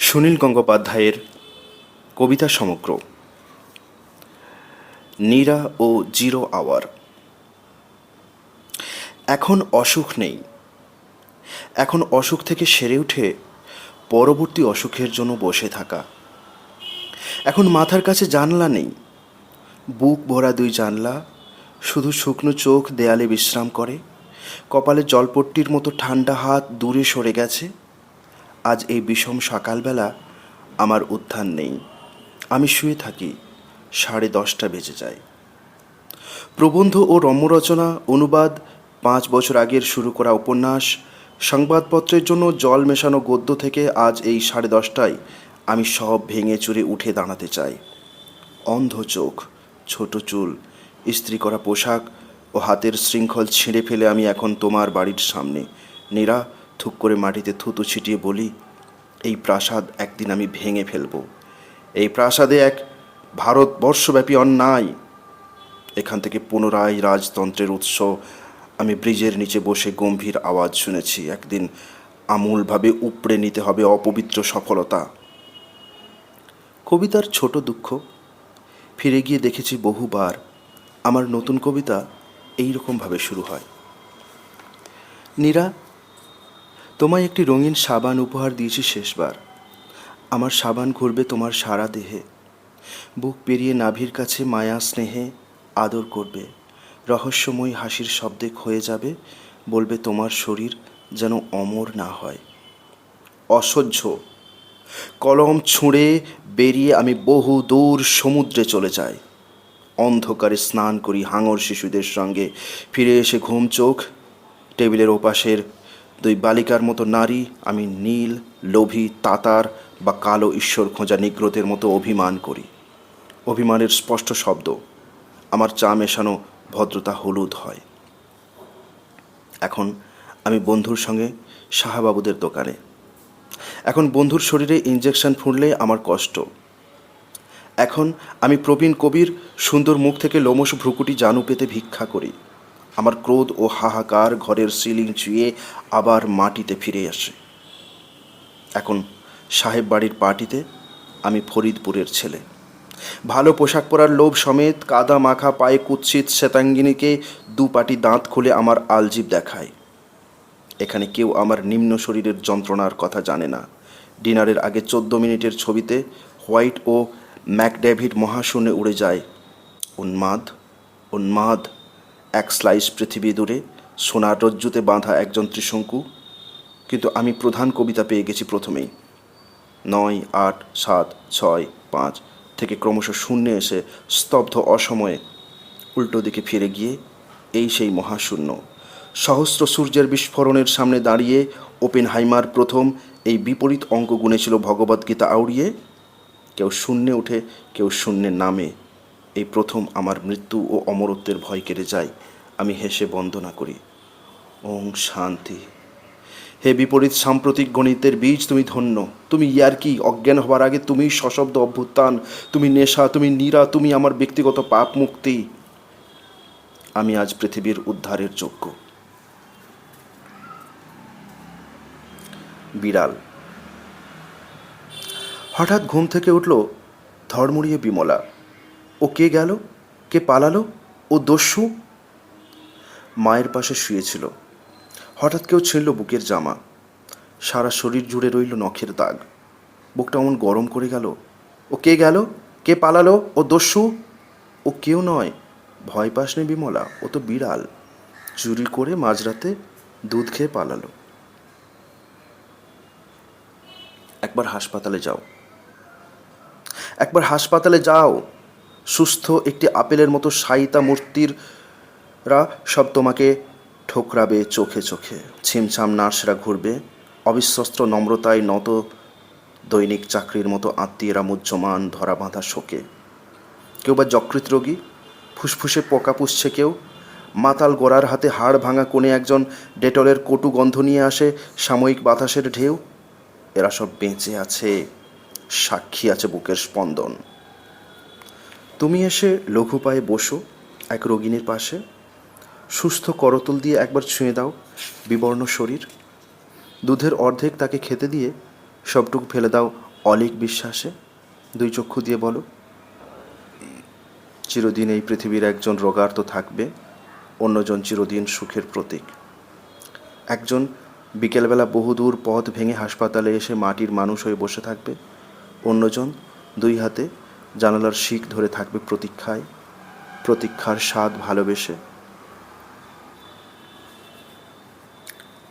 সুনীল গঙ্গোপাধ্যায়ের কবিতা সমগ্র নীরা ও zero hour. এখন অসুখ নেই, এখন অসুখ থেকে সেরে উঠে পরবর্তী অসুখের জন্য বসে থাকা। এখন মাথার কাছে জানলা নেই, বুক ভরা দুই জানলা, শুধু শুকনো চোখ দেয়ালে বিশ্রাম করে। কপালে জলপট্টির মতো ঠান্ডা হাত দূরে সরে গেছে। আজ এই বিষম সকালবেলা আমার উত্থান নেই, আমি শুয়ে থাকি। 10:30 বেজে যায়। প্রবন্ধ ও রম্যরচনা, অনুবাদ, 5 বছর আগের শুরু করা উপন্যাস, সংবাদপত্রের জন্য জল মেশানো গদ্য থেকে আজ এই 10:30টায় আমি সব ভেঙে চুরে উঠে দাঁড়াতে চাই। অন্ধ চোখ, ছোট চুল, ইস্ত্রি করা পোশাক ও হাতের শৃঙ্খল ছিঁড়ে ফেলে আমি এখন তোমার বাড়ির সামনে। নীরা, থুক করে মাটিতে থুতু ছিটিয়ে বলি, এই প্রাসাদ একদিন আমি ভেঙে ফেলব। এই প্রাসাদে এক ভারতবর্ষব্যাপী অন্যায়। এখান থেকে পুনরায় রাজতন্ত্রের উৎস। আমি ব্রিজের নিচে বসে গম্ভীর আওয়াজ শুনেছি, একদিন আমূলভাবে উপড়ে নিতে হবে অপবিত্র সফলতা। কবিতার ছোট দুঃখ। ফিরে গিয়ে দেখেছি বহুবার আমার নতুন কবিতা এই রকমভাবে শুরু হয়। নীরা, তোমায় একটি রঙিন সাবান উপহার দিয়েছি শেষবার। আমার সাবান ঘুরবে তোমার সারা দেহে, বুক পেরিয়ে নাভির কাছে মায়া স্নেহে আদর করবে, রহস্যময়ী হাসির শব্দে ক্ষয়ে যাবে, বলবে তোমার শরীর যেন অমর না হয়। অসহ্য। কলম ছুঁড়ে বেরিয়ে আমি বহু দূর সমুদ্রে চলে যাই। অন্ধকারে স্নান করি হাঙর শিশুদের সঙ্গে। ফিরে এসে ঘুম চোখ, টেবিলের ওপাশের দুই বালিকার মতো নারী। আমি নীল, লোভী, তাতার বা কালো ঈশ্বর খোঁজা নিগ্রোদের মতো অভিমান করি। অভিমানের স্পষ্ট শব্দ। আমার চা মেশানো ভদ্রতা হলুদ হয়। এখন আমি বন্ধুর সঙ্গে সাহাবাবুদের দোকানে। এখন বন্ধুর শরীরে ইঞ্জেকশন ফুঁড়লে আমার কষ্ট। এখন আমি প্রবীণ কবির সুন্দর মুখ থেকে লোমশ ভ্রুকুটি জানু পেতে ভিক্ষা করি। আমার ক্রোধ ও হাহাকার ঘরের সিলিং ছুঁয়ে আবার মাটিতে ফিরে আসে। এখন সাহেব বাড়ির পার্টিতে আমি ফরিদপুরের ছেলে। ভালো পোশাক পরার লোভ সমেত কাদা মাখা পায়ে কুৎসিত শ্বেতাঙ্গিনীকে দুপাটি দাঁত খুলে আমার আলজিব দেখায়। এখানে কেউ আমার নিম্ন শরীরের যন্ত্রণার কথা জানে না। ডিনারের আগে 14 মিনিটের ছবিতে হোয়াইট ও ম্যাকডেভিড মহাশূন্যে উড়ে যায়। উন্মাদ, উন্মাদ, এক স্লাইস পৃথিবী দূরে সোনার রজ্জুতে বাঁধা একজন ত্রিশঙ্কু। কিন্তু আমি প্রধান কবিতা পেয়ে গেছি প্রথমেই। 9, 8, 7, 6, 5 থেকে ক্রমশ শূন্যে এসে স্তব্ধ অসময়ে উল্টো দিকে ফিরে গিয়ে এই সেই মহাশূন্য। সহস্র সূর্যের বিস্ফোরণের সামনে দাঁড়িয়ে ওপেনহাইমার প্রথম এই বিপরীত অঙ্ক গুনেছিল ভগবদ্গীতা আউড়িয়ে। কেউ শূন্যে উঠে, কেউ শূন্যে নামে। এই প্রথম আমার মৃত্যু ও অমরত্বের ভয় কেটে যায়। আমি হেসে বন্দনা করি, ওং শান্তি। হে বিপরীত সাম্প্রতিক গণিতের বীজ, তুমি ধন্য। তুমি ইয়ার্কি, অজ্ঞান হবার আগে তুমি সশব্দ অভ্যুত্থান, তুমি নেশা, তুমি নীরা, তুমি আমার ব্যক্তিগত পাপ মুক্তি। আমি আজ পৃথিবীর উদ্ধারের যোগ্য। বিড়াল। হঠাৎ ঘুম থেকে উঠল ধড়মড়িয়ে বিমলা। ও কে গেল? কে পালালো? ও দস্যু? মায়ের পাশে শুয়েছিল। হঠাৎ কেউ ছিঁড়ল বুকের জামা। সারা শরীর জুড়ে রইল নখের দাগ। বুকটা অমন গরম করে গেল। ও কে গেল? কে পালালো? ও দস্যু? ও কেউ নয়। ভয় পাস নে বিমলা, ও তো বিড়াল। চুরি করে মাঝরাতে দুধ খেয়ে পালালো। একবার হাসপাতালে যাও, একবার হাসপাতালে যাও। সুস্থ একটি আপেলের মতো শায়িতা মূর্তিরা সব তোমাকে ঠোকরাবে চোখে চোখে। ছিমছাম নার্সরা ঘুরবে, অবিশ্বস্ত নম্রতায় নত দৈনিক চাকরির মতো আত্মীয়রা মুহ্যমান ধরা বাঁধা শোকে। কেউ বা যকৃৎ রোগী, ফুসফুসে পোকা পুষছে কেউ। মাতাল গোড়ার হাতে হাড় ভাঙা কোণে একজন ডেটলের কটু গন্ধ নিয়ে আসে সাময়িক বাতাসের ঢেউ। এরা সব বেঁচে আছে, সাক্ষী আছে বুকের স্পন্দন। তুমি এসে লঘু পায়ে বসো এক রোগিনীর পাশে। সুস্থ করতল দিয়ে একবার ছুঁয়ে দাও বিবর্ণ শরীর। দুধের অর্ধেক তাকে খেতে দিয়ে সবটুকু ফেলে দাও অলীক বিশ্বাসে দুই চক্ষু দিয়ে বলো, চিরদিন এই পৃথিবীর একজন রোগার্ত থাকবে, অন্যজন চিরদিন সুখের প্রতীক। একজন বিকেলবেলা বহুদূর পথ ভেঙে হাসপাতালে এসে মাটির মানুষ হয়ে বসে থাকবে, অন্যজন দুই হাতে জানালার শিক ধরে থাকবে প্রতীক্ষায়, প্রতীক্ষার স্বাদ ভালোবেসে।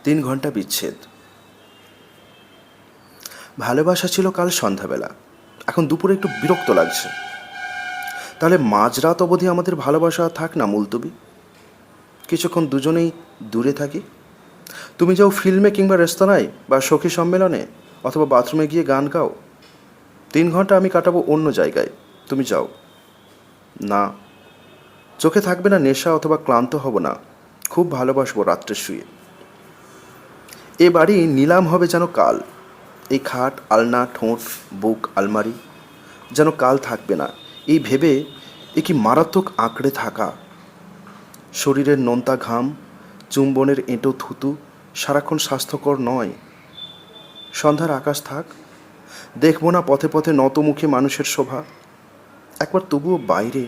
3 ঘন্টা বিচ্ছেদ। ভালোবাসা ছিল কাল সন্ধ্যাবেলা, এখন দুপুরে একটু বিরক্ত লাগছে। তাহলে মাঝরাত অবধি আমাদের ভালোবাসা থাক না মুলতবি, কিছুক্ষণ দুজনেই দূরে থাকি। তুমি যাও ফিল্মে কিংবা রেস্তোরাঁয় বা সখী সম্মেলনে, অথবা বাথরুমে গিয়ে গান গাও। 3 ঘন্টা আমি কাটাবো অন্য জায়গায়, তুমি যাও না। চোখে থাকবে না নেশা, অথবা ক্লান্ত হব না, খুব ভালোবাসবো রাত্রে শুয়ে। এ বাড়ি নিলাম হবে যেন কাল, এই খাট, আলনা, ঠোঁট, বুক, আলমারি যেন কাল থাকবে না, এই ভেবে এ কি মারাত্মক আঁকড়ে থাকা। শরীরের নোনতা ঘাম, চুম্বনের এঁটো থুতু সারাক্ষণ স্বাস্থ্যকর নয়। সন্ধ্যার আকাশ থাক, দেখব না পথে পথে নতমুখী মানুষের শোভা। একবার তবুও বাইরে,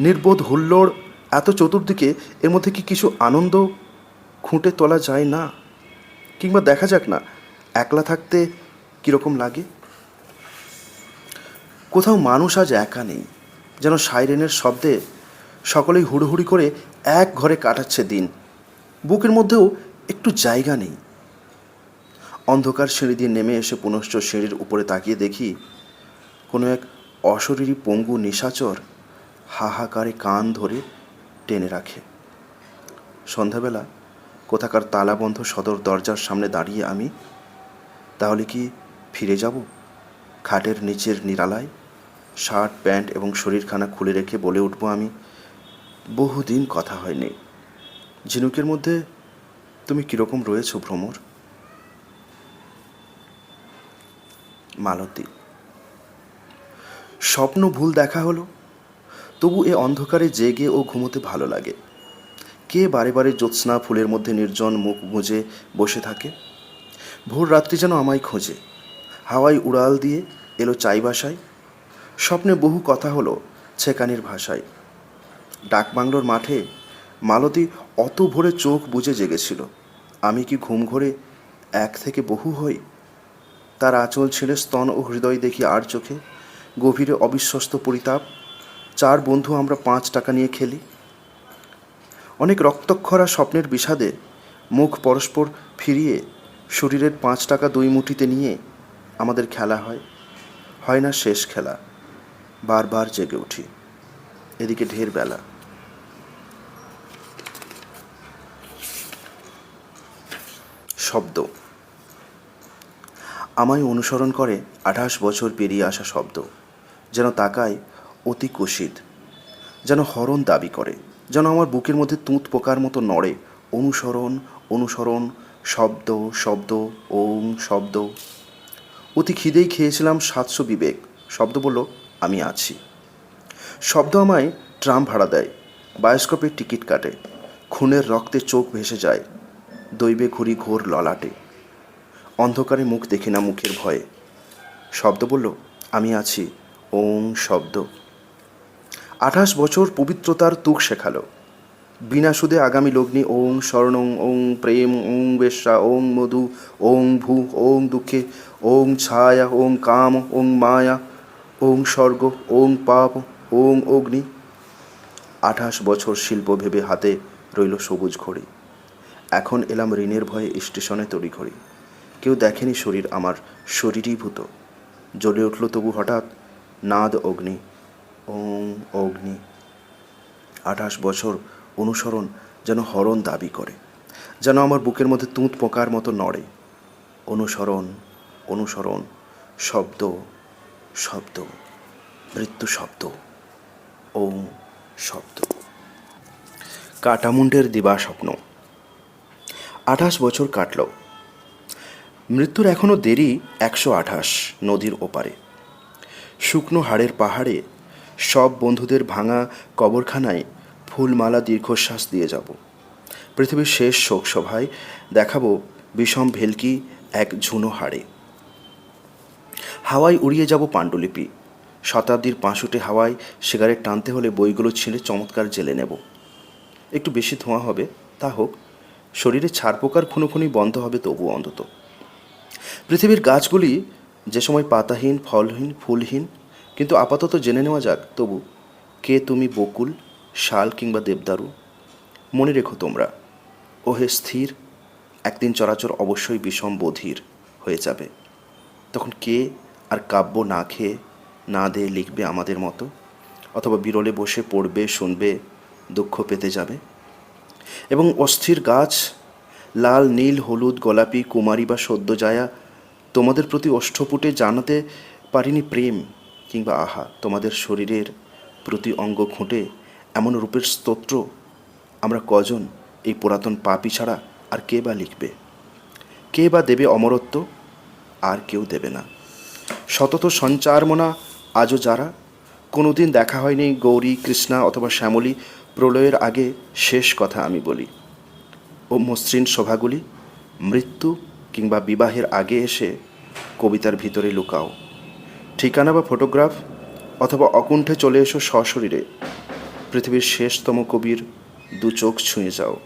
নির্বোধ হুল্লোড় এত চতুর্দিকে, এর মধ্যে কি কিছু আনন্দ খুঁটে তোলা যায় না? কিংবা দেখা যাক না একলা থাকতে কীরকম লাগে। কোথাও মানুষ আজ একা নেই, যেন সাইরেনের শব্দে সকলেই হুড়োহুড়ি করে এক ঘরে কাটাচ্ছে দিন। বুকের মধ্যেও একটু জায়গা নেই। অন্ধকার সিঁড়ি দিয়ে নেমে এসে পুনশ্চ সিঁড়ির উপরে তাকিয়ে দেখি কোনো এক অশরীরী পঙ্গু নিশাচর হাহাকারে কান ধরে টেনে রাখে। সন্ধ্যাবেলা কোথাকার তালাবন্ধ সদর দরজার সামনে দাঁড়িয়ে আমি, তাহলে কি ফিরে যাব খাটের নিচের নিরালায়? শার্ট, প্যান্ট এবং শরীরখানা খুলে রেখে বলে উঠব আমি, বহুদিন কথা হয়নি। ঝিনুকের মধ্যে তুমি কীরকম রয়েছ ভ্রমর? মালতী। স্বপ্ন ভুল দেখা হলো, তবু এ অন্ধকারে জেগে ও ঘুমোতে ভালো লাগে। কে বারে বারে জ্যোৎস্না ফুলের মধ্যে নির্জন মুখ গুঁজে বসে থাকে? ভোর রাত্রি যেন আমায় খোঁজে, হাওয়ায় উড়াল দিয়ে এলো চাই বাসায়। স্বপ্নে বহু কথা হলো ছেকানির ভাষায়। ডাকবাংলোর মাঠে মালতী অত ভোরে চোখ বুজে জেগেছিল। আমি কি ঘুম ঘোরে এক থেকে বহু হই? তার আঁচল ছেড়ে স্তন ও হৃদয় দেখি আর চোখে, গভীরে অবিশ্বস্ত পরিতাপ। 4 বন্ধু আমরা 5 টাকা নিয়ে খেলি। অনেক রক্তক্ষরা স্বপ্নের বিষাদে মুখ পরস্পর ফিরিয়ে শরীরের 5 টাকা 2 মুঠিতে নিয়ে আমাদের খেলা হয়। হয় না শেষ খেলা, বারবার জেগে উঠি। এদিকে ঢের বেলা। শব্দ আমায় অনুসরণ করে 28 বছর পেরিয়ে আসা শব্দ, যেন তাকায় অতি কুশিত, যেন হরণ দাবি করে, যেন আমার বুকের মধ্যে তুঁত পোকার মতো নড়ে। অনুসরণ, অনুসরণ, শব্দ, শব্দ, ওং শব্দ। অতি খিদেই খেয়েছিলাম 700 বিবেক। শব্দ বলল, আমি আছি। শব্দ আমায় ট্রাম ভাড়া দেয়, বায়োস্কোপের টিকিট কাটে, খুনের রক্তে চোখ ভেসে যায়, দৈবে ঘুরি ঘোর ললাটে। অন্ধকারে মুখ দেখি না মুখের ভয়ে। শব্দ বলল, আমি আছি। ওং শব্দ। 28 বছর পবিত্রতার তুক শেখালো। বিনা সুদে আগামী লগ্নি ওং স্বর্ণং, ওং প্রেম, ওং বেশ্যা, ওং মধু, ওং ভূ, ওং দুঃখে, ওং ছায়া, ওং কাম, ওং মায়া, ওং স্বর্গ, ওং পাপ, ওং অগ্নি। 28 বছর শিল্প ভেবে হাতে রইল সবুজ ঘড়ি। এখন এলাম ঋণের ভয়ে স্টেশনে তড়িঘড়ি। কেউ দেখেনি শরীর আমার, শরীরীভূত। জ্বলে উঠল তবু হঠাৎ নাদ অগ্নি, ওং অগ্নি। 28 বছর অনুসরণ যেন হরণ দাবি করে, যেন আমার বুকের মধ্যে তুঁত পোকার মতো নড়ে। অনুসরণ, অনুসরণ, শব্দ, শব্দ, মৃত্যু শব্দ, ওং শব্দ। কাটামুন্ডের দিবা স্বপ্ন। 28 বছর কাটল। মৃত্যুর এখনও দেরি 128 নদীর ওপারে। শুকনো হাড়ের পাহাড়ে সব বন্ধুদের ভাঙা কবরখানায় ফুলমালা দীর্ঘশ্বাস দিয়ে যাব। পৃথিবীর শেষ শোকসভায় দেখাবো বিষম ভেলকি এক ঝুনো হাড়ে। হাওয়ায় উড়িয়ে যাব পাণ্ডুলিপি। শতাব্দীর পাঁশুটে হাওয়ায় সিগারেট টানতে হলে বইগুলো ছিঁড়ে চমৎকার জেলে নেব। একটু বেশি ধোঁয়া হবে, তা হোক। শরীরে ছাড় পোকার খুনোখুনি বন্ধ হবে তবু অন্তত। পৃথিবীর গাছগুলি যে সময় পাতাহীন, ফলহীন, ফুলহীন, কিন্তু আপাতত জেনে নেওয়া যাক তবু, কে তুমি বকুল, শাল কিংবা দেবদারু? মনে রেখো তোমরা, ওহে স্থির, একদিন চরাচর অবশ্যই বিষম বধির হয়ে যাবে। তখন কে আর কাব্য না খেয়ে না দিয়ে লিখবে আমাদের মতো, অথবা বিরলে বসে পড়বে, শুনবে, দুঃখ পেতে যাবে? এবং অস্থির গাছ, লাল, নীল, হলুদ, গোলাপি, কুমারী বা সদ্যজায়া, তোমাদের প্রতি ওষ্ঠপুটে জানাতে পারিনি প্রেম, কিংবা আহা, তোমাদের শরীরের প্রতি অঙ্গ খুঁটে এমন রূপের স্তোত্র আমরা কজন এই পুরাতন পাপী ছাড়া আর কে বা লিখবে? কে বা দেবে অমরত্ব? আর কেউ দেবে না। সতত সঞ্চারমনা আজও যারা, কোনোদিন দেখা হয়নি গৌরী, কৃষ্ণা অথবা শ্যামলী, প্রলয়ের আগে শেষ কথা আমি বলি। ও মসৃণ শোভাগুলি মৃত্যু কিংবা বিবাহের আগে এসে কবিতার ভিতরে লুকাও। ঠিকানা বা ফটোগ্রাফ, অথবা অকুণ্ঠে চলে এসো সশরীরে, পৃথিবীর শেষতম কবির দু চোখ ছুঁয়ে যাও।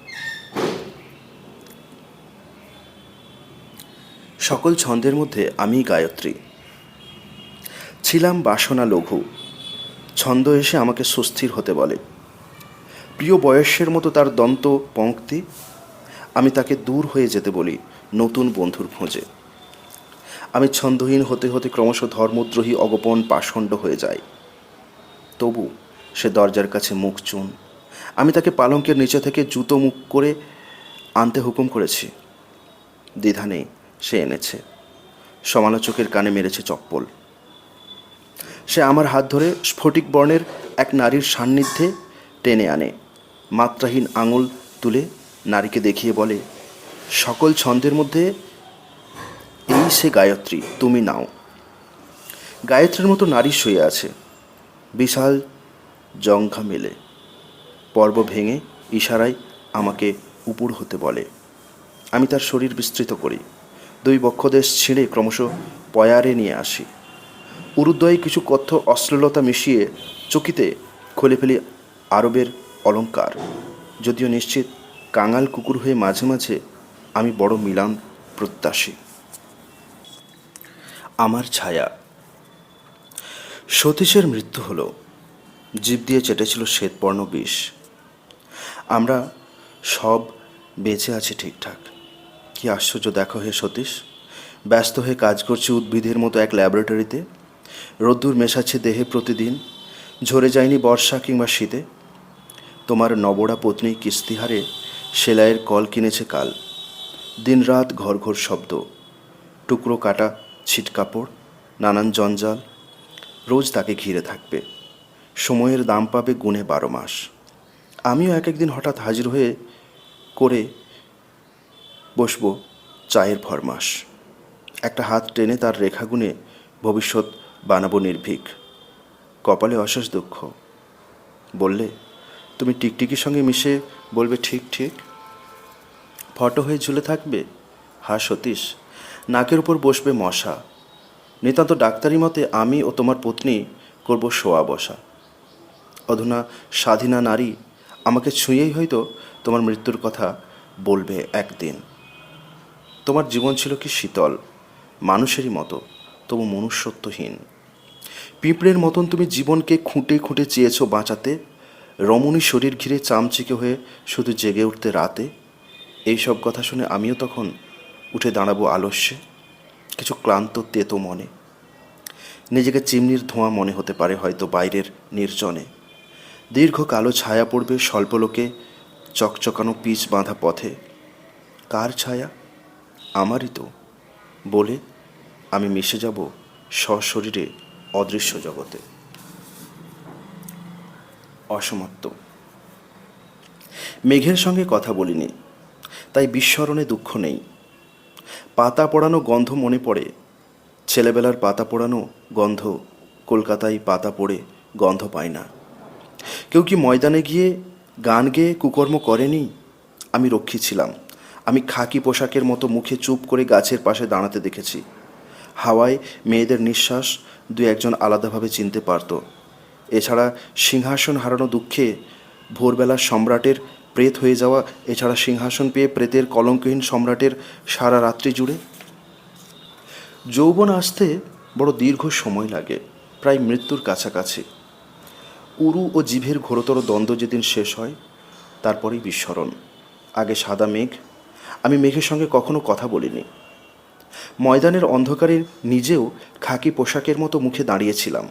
সকল ছন্দের মধ্যে আমি গায়ত্রী। ছিলাম বাসনা লঘু, ছন্দ এসে আমাকে সুস্থির হতে বলে। প্রিয় বয়সের মতো তার দন্ত পঙ্ক্তি, আমি তাকে দূর হয়ে যেতে বলি নতুন বন্ধুর খোঁজে। আমি ছন্দহীন হতে হতে ক্রমশ ধর্মদ্রোহী, অগোপন, পাষণ্ড হয়ে যাই। তবু সে দরজার কাছে মুখ চুন। আমি তাকে পালঙ্কের নিচে থেকে জুতো মুখ করে আনতে হুকুম করেছি। দ্বিধা নেই, সে এনেছে। সমালোচকের কানে মেরেছে চপ্পল। সে আমার হাত ধরে স্ফটিক বর্ণের এক নারীর সান্নিধ্যে টেনে আনে। মাত্রাহীন আঙুল তুলে নারীকে দেখিয়ে বলে, সকল ছন্দের মধ্যে এই সে গায়ত্রী, তুমি নাও। গায়ত্রীর মতো নারী শুয়ে আছে, বিশাল জঙ্ঘা মেলে। পর্ব ভেঙে ইশারায় আমাকে উপুড় হতে বলে। আমি তার শরীর বিস্তৃত করি, দুই বক্ষদেশ ছিঁড়ে ক্রমশ পয়ারে নিয়ে আসি। উরুদ্বয়ে কিছু কথ্য অশ্লীলতা মিশিয়ে চকিতে খুলে ফেলি আরবের অলঙ্কার। যদিও নিশ্চিত কাঙাল কুকুর হয়ে মাঝে মাঝে আমি বড় মিলান প্রত্যাশী। আমার ছায়া। সতীশের মৃত্যু হলো। জীব দিয়ে চেটেছিল শ্বেতবর্ণ বিষ। আমরা সব বেঁচে আছি ঠিকঠাক। কি আশ্চর্য দেখো হে সতীশ, ব্যস্ত হয়ে কাজ করছি উদ্ভিদের মতো এক ল্যাবরেটরিতে। রোদ্দুর মেশাচ্ছে দেহে প্রতিদিন, ঝরে যায়নি বর্ষা কিংবা শীতে। তোমার নবড়া পত্নী কিস্তিহারে সেলাইয়ের কল কিনেছে কাল। দিনরাত ঘর ঘর শব্দ, টুকরো কাটা ছিটকাপড়, নানান জঞ্জাল রোজ তাকে ঘিরে থাকবে। সময়ের দাম পাবে গুণে 12 মাস। আমিও এক একদিন হঠাৎ হাজির হয়ে করে বসব চায়ের ফরমাস। একটা হাত টেনে তার রেখা গুণে ভবিষ্যৎ বানাবো নির্ভীক। কপালে অশেষ দুঃখ। বললে, তুমি টিকটিকির সঙ্গে মিশে বলবে ঠিক ঠিক। ফটো হয়ে ঝুলে থাকবে, হা সতীশ। নাকের উপর বসবে মশা। নিতান্ত ডাক্তারি মতে আমি ও তোমার পত্নী করব শোয়া বসা। অধুনা স্বাধীনা নারী আমাকে ছুঁয়েই হয়তো তোমার মৃত্যুর কথা বলবে একদিন। তোমার জীবন ছিল কি শীতল, মানুষেরই মতো, তবু মনুষ্যত্বহীন। পিঁপড়ের মতন তুমি জীবনকে খুঁটে খুঁটে চেয়েছ বাঁচাতে, রমণী শরীর ঘিরে চামচিকে হয়ে শুধু জেগে উঠতে রাতে। এইসব কথা শুনে আমিও তখন উঠে দাঁড়াবো আলস্যে, কিছু ক্লান্ত তেতো মনে। নিজেকে চিমনির ধোঁয়া মনে হতে পারে হয়তো বাইরের নির্জনে। দীর্ঘ কালো ছায়া পড়বে স্বল্পলোকে চকচকানো পিচ বাঁধা পথে। কার ছায়া? আমারই তো, বলে আমি মিশে যাব সশরীরে অদৃশ্য জগতে। অসমাপ্ত। মেঘের সঙ্গে কথা বলিনি, তাই বিস্মরণে দুঃখ নেই। পাতা পোড়ানো গন্ধ মনে পড়ে, ছেলেবেলার পাতা পোড়ানো গন্ধ। কলকাতায় পাতা পড়ে গন্ধ পায় না। কেউ কি ময়দানে গিয়ে গান গেয়ে কুকর্ম করেনি? আমি রক্ষী ছিলাম। আমি খাকি পোশাকের মতো মুখে চুপ করে গাছের পাশে দাঁড়াতে দেখেছি। হাওয়ায় মেয়েদের নিঃশ্বাস দু একজন আলাদাভাবে চিনতে পারত। এছাড়া সিংহাসন হারানো দুঃখে ভোরবেলার সম্রাটের প্রেত হয়ে যাওয়া, এছাড়া সিংহাসন পেয়ে প্রেতের কলঙ্কহীন সম্রাটের সারা রাত্রি জুড়ে। যৌবন আসতে বড় দীর্ঘ সময় লাগে, প্রায় মৃত্যুর কাছাকাছি। উরু ও জিভের ঘোরতর দ্বন্দ্ব যেদিন শেষ হয়, তারপরেই বিস্মরণ। আগে সাদা মেঘ, আমি মেঘের সঙ্গে কখনো কথা বলিনি। ময়দানের অন্ধকারে নিজেও খাকি পোশাকের মতো মুখে দাঁড়িয়েছিলাম।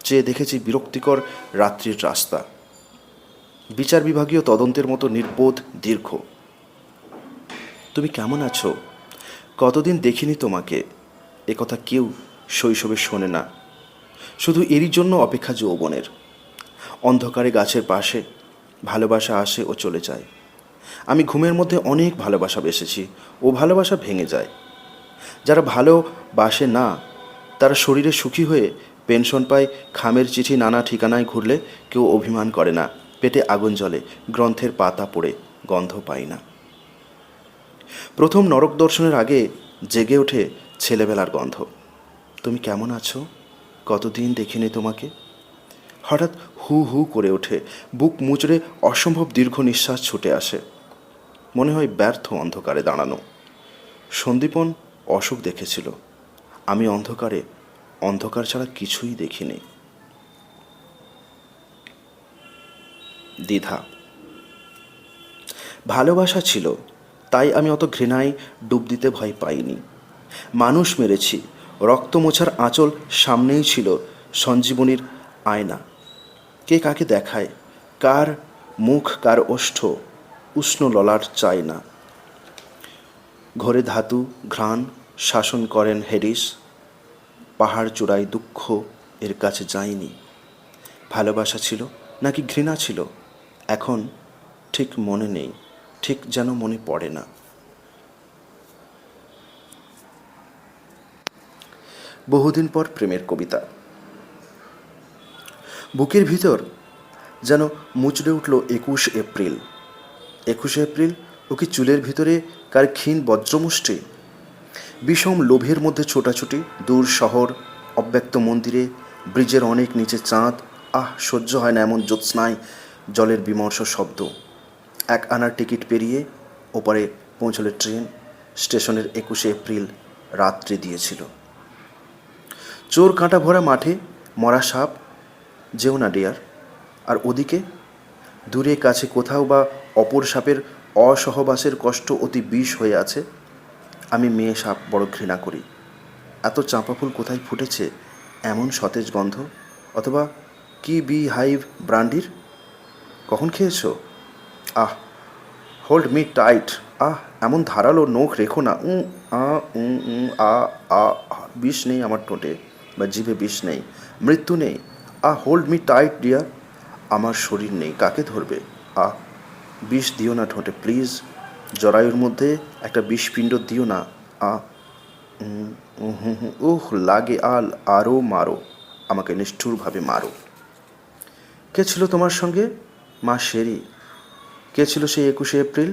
চেয়ে দেখেছি বিরক্তিকর রাত্রির রাস্তা, বিচার বিভাগীয় তদন্তের মতো নির্বোধ দীর্ঘ। তুমি কেমন আছো? কতদিন দেখিনি তোমাকে, একথা কেউ শৈশবে শোনে না। শুধু এরই জন্য অপেক্ষা যৌবনের। অন্ধকারে গাছের পাশে ভালোবাসা আসে ও চলে যায়। আমি ঘুমের মধ্যে অনেক ভালোবাসা বেসেছি, ও ভালোবাসা ভেঙে যায়। যারা ভালোবাসে না তারা শরীরে সুখী হয়ে পেনশন পায়, খামের চিঠি নানা ঠিকানায় ঘুরলে কেউ অভিমান করে না, পেটে আগুন জ্বলে, গ্রন্থের পাতা পড়ে গন্ধ পাই না। প্রথম নরক দর্শনের আগে জেগে ওঠে ছেলেবেলার গন্ধ। তুমি কেমন আছো? কতদিন দেখিনি তোমাকে। হঠাৎ হু হু করে ওঠে, বুক মুচড়ে অসম্ভব দীর্ঘ নিঃশ্বাস ছুটে আসে। মনে হয় ব্যর্থ অন্ধকারে দাঁড়ানো। সন্দীপন অসুখ দেখেছিল, আমি অন্ধকার ছাড়া কিছুই দেখিনি। দ্বিধা। ভালোবাসা ছিল, তাই আমি অত ঘৃণায় ডুব দিতে ভয় পাইনি। মানুষ মেরেছি, রক্ত মোছার আঁচল সামনেই ছিল সঞ্জীবনীর আয়না। কে কাকে দেখায়, কার মুখ কার ওষ্ঠ উষ্ণ ললাট চায় না। ঘরে ধাতু ঘ্রাণ শাসন করেন হেরিস। পাহাড় চূড়ায় দুঃখ এর কাছে যায়নি। ভালোবাসা ছিল নাকি ঘৃণা ছিল এখন ঠিক মনে নেই, ঠিক যেন মনে পড়ে না। বহুদিন পর প্রেমের কবিতা। বুকের ভিতর যেন মুচড়ে উঠল 21 এপ্রিল। 21 এপ্রিল ও কি চুলের ভিতরে কার ক্ষীণ বজ্রমুষ্টি? বিষম লোভের মধ্যে ছোটাছুটি, দূর শহর, অব্যক্ত মন্দিরে, ব্রিজের অনেক নিচে চাঁদ। সহ্য হয় না এমন জ্যোৎস্নায় জলের বিমর্ষ শব্দ। 1 আনার টিকিট পেরিয়ে ওপারে পৌঁছলে ট্রেন। স্টেশনের 21 এপ্রিল রাত্রি দিয়েছিল। চোর কাঁটা ভরা মাঠে মরা সাপ, যেও না ডিয়ার। আর ওদিকে দূরে কাছে কোথাও বা অপর সাপের অসহবাসের কষ্ট অতি বিষ হয়ে আছে। আমি মেয়ে সাপ বড় ঘৃণা করি। এত চাঁপা ফুল কোথায় ফুটেছে এমন সতেজ গন্ধ? অথবা কি বি হাইভ ব্রান্ডির? কখন খেয়েছো? Hold me tight. এমন ধারালো নখ রেখো না। বিষ নেই আমার ঠোঁটে বা জিভে, বিষ নেই, মৃত্যু নেই। Hold me tight dear. আমার শরীর নেই, কাকে ধরবে? বিষ দিও না ঠোঁটে প্লিজ। জরায়ুর মধ্যে একটা বিষপিণ্ড দিও না। লাগে আরও মারো, আমাকে নিষ্ঠুরভাবে মারো। কে ছিল তোমার সঙ্গে? মা শেরি। কে ছিল সেই 21 এপ্রিল?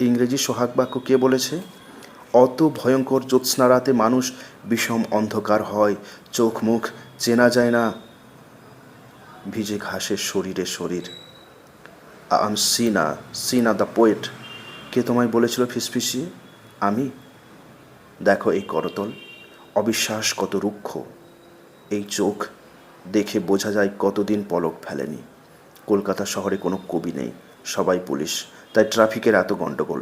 ইংরেজি সোহাগ বাক্য কে বলেছে? অত ভয়ঙ্কর জ্যোৎস্না রাতে মানুষ বিষম অন্ধকার হয়, চোখ মুখ চেনা যায় না, ভিজে ঘাসের শরীরে শরীর। সিনা দ্য পোয়েট। কে তোমায় বলেছিল ফিসফিসিয়ে? আমি। দেখো এই করতল, অবিশ্বাস কত রুক্ষ। এই চোখ দেখে বোঝা যায় কতদিন পলক ফেলেনি। কলকাতা শহরে কোনো কবি নেই, সবাই পুলিশ, তাই ট্রাফিকের এত গণ্ডগোল।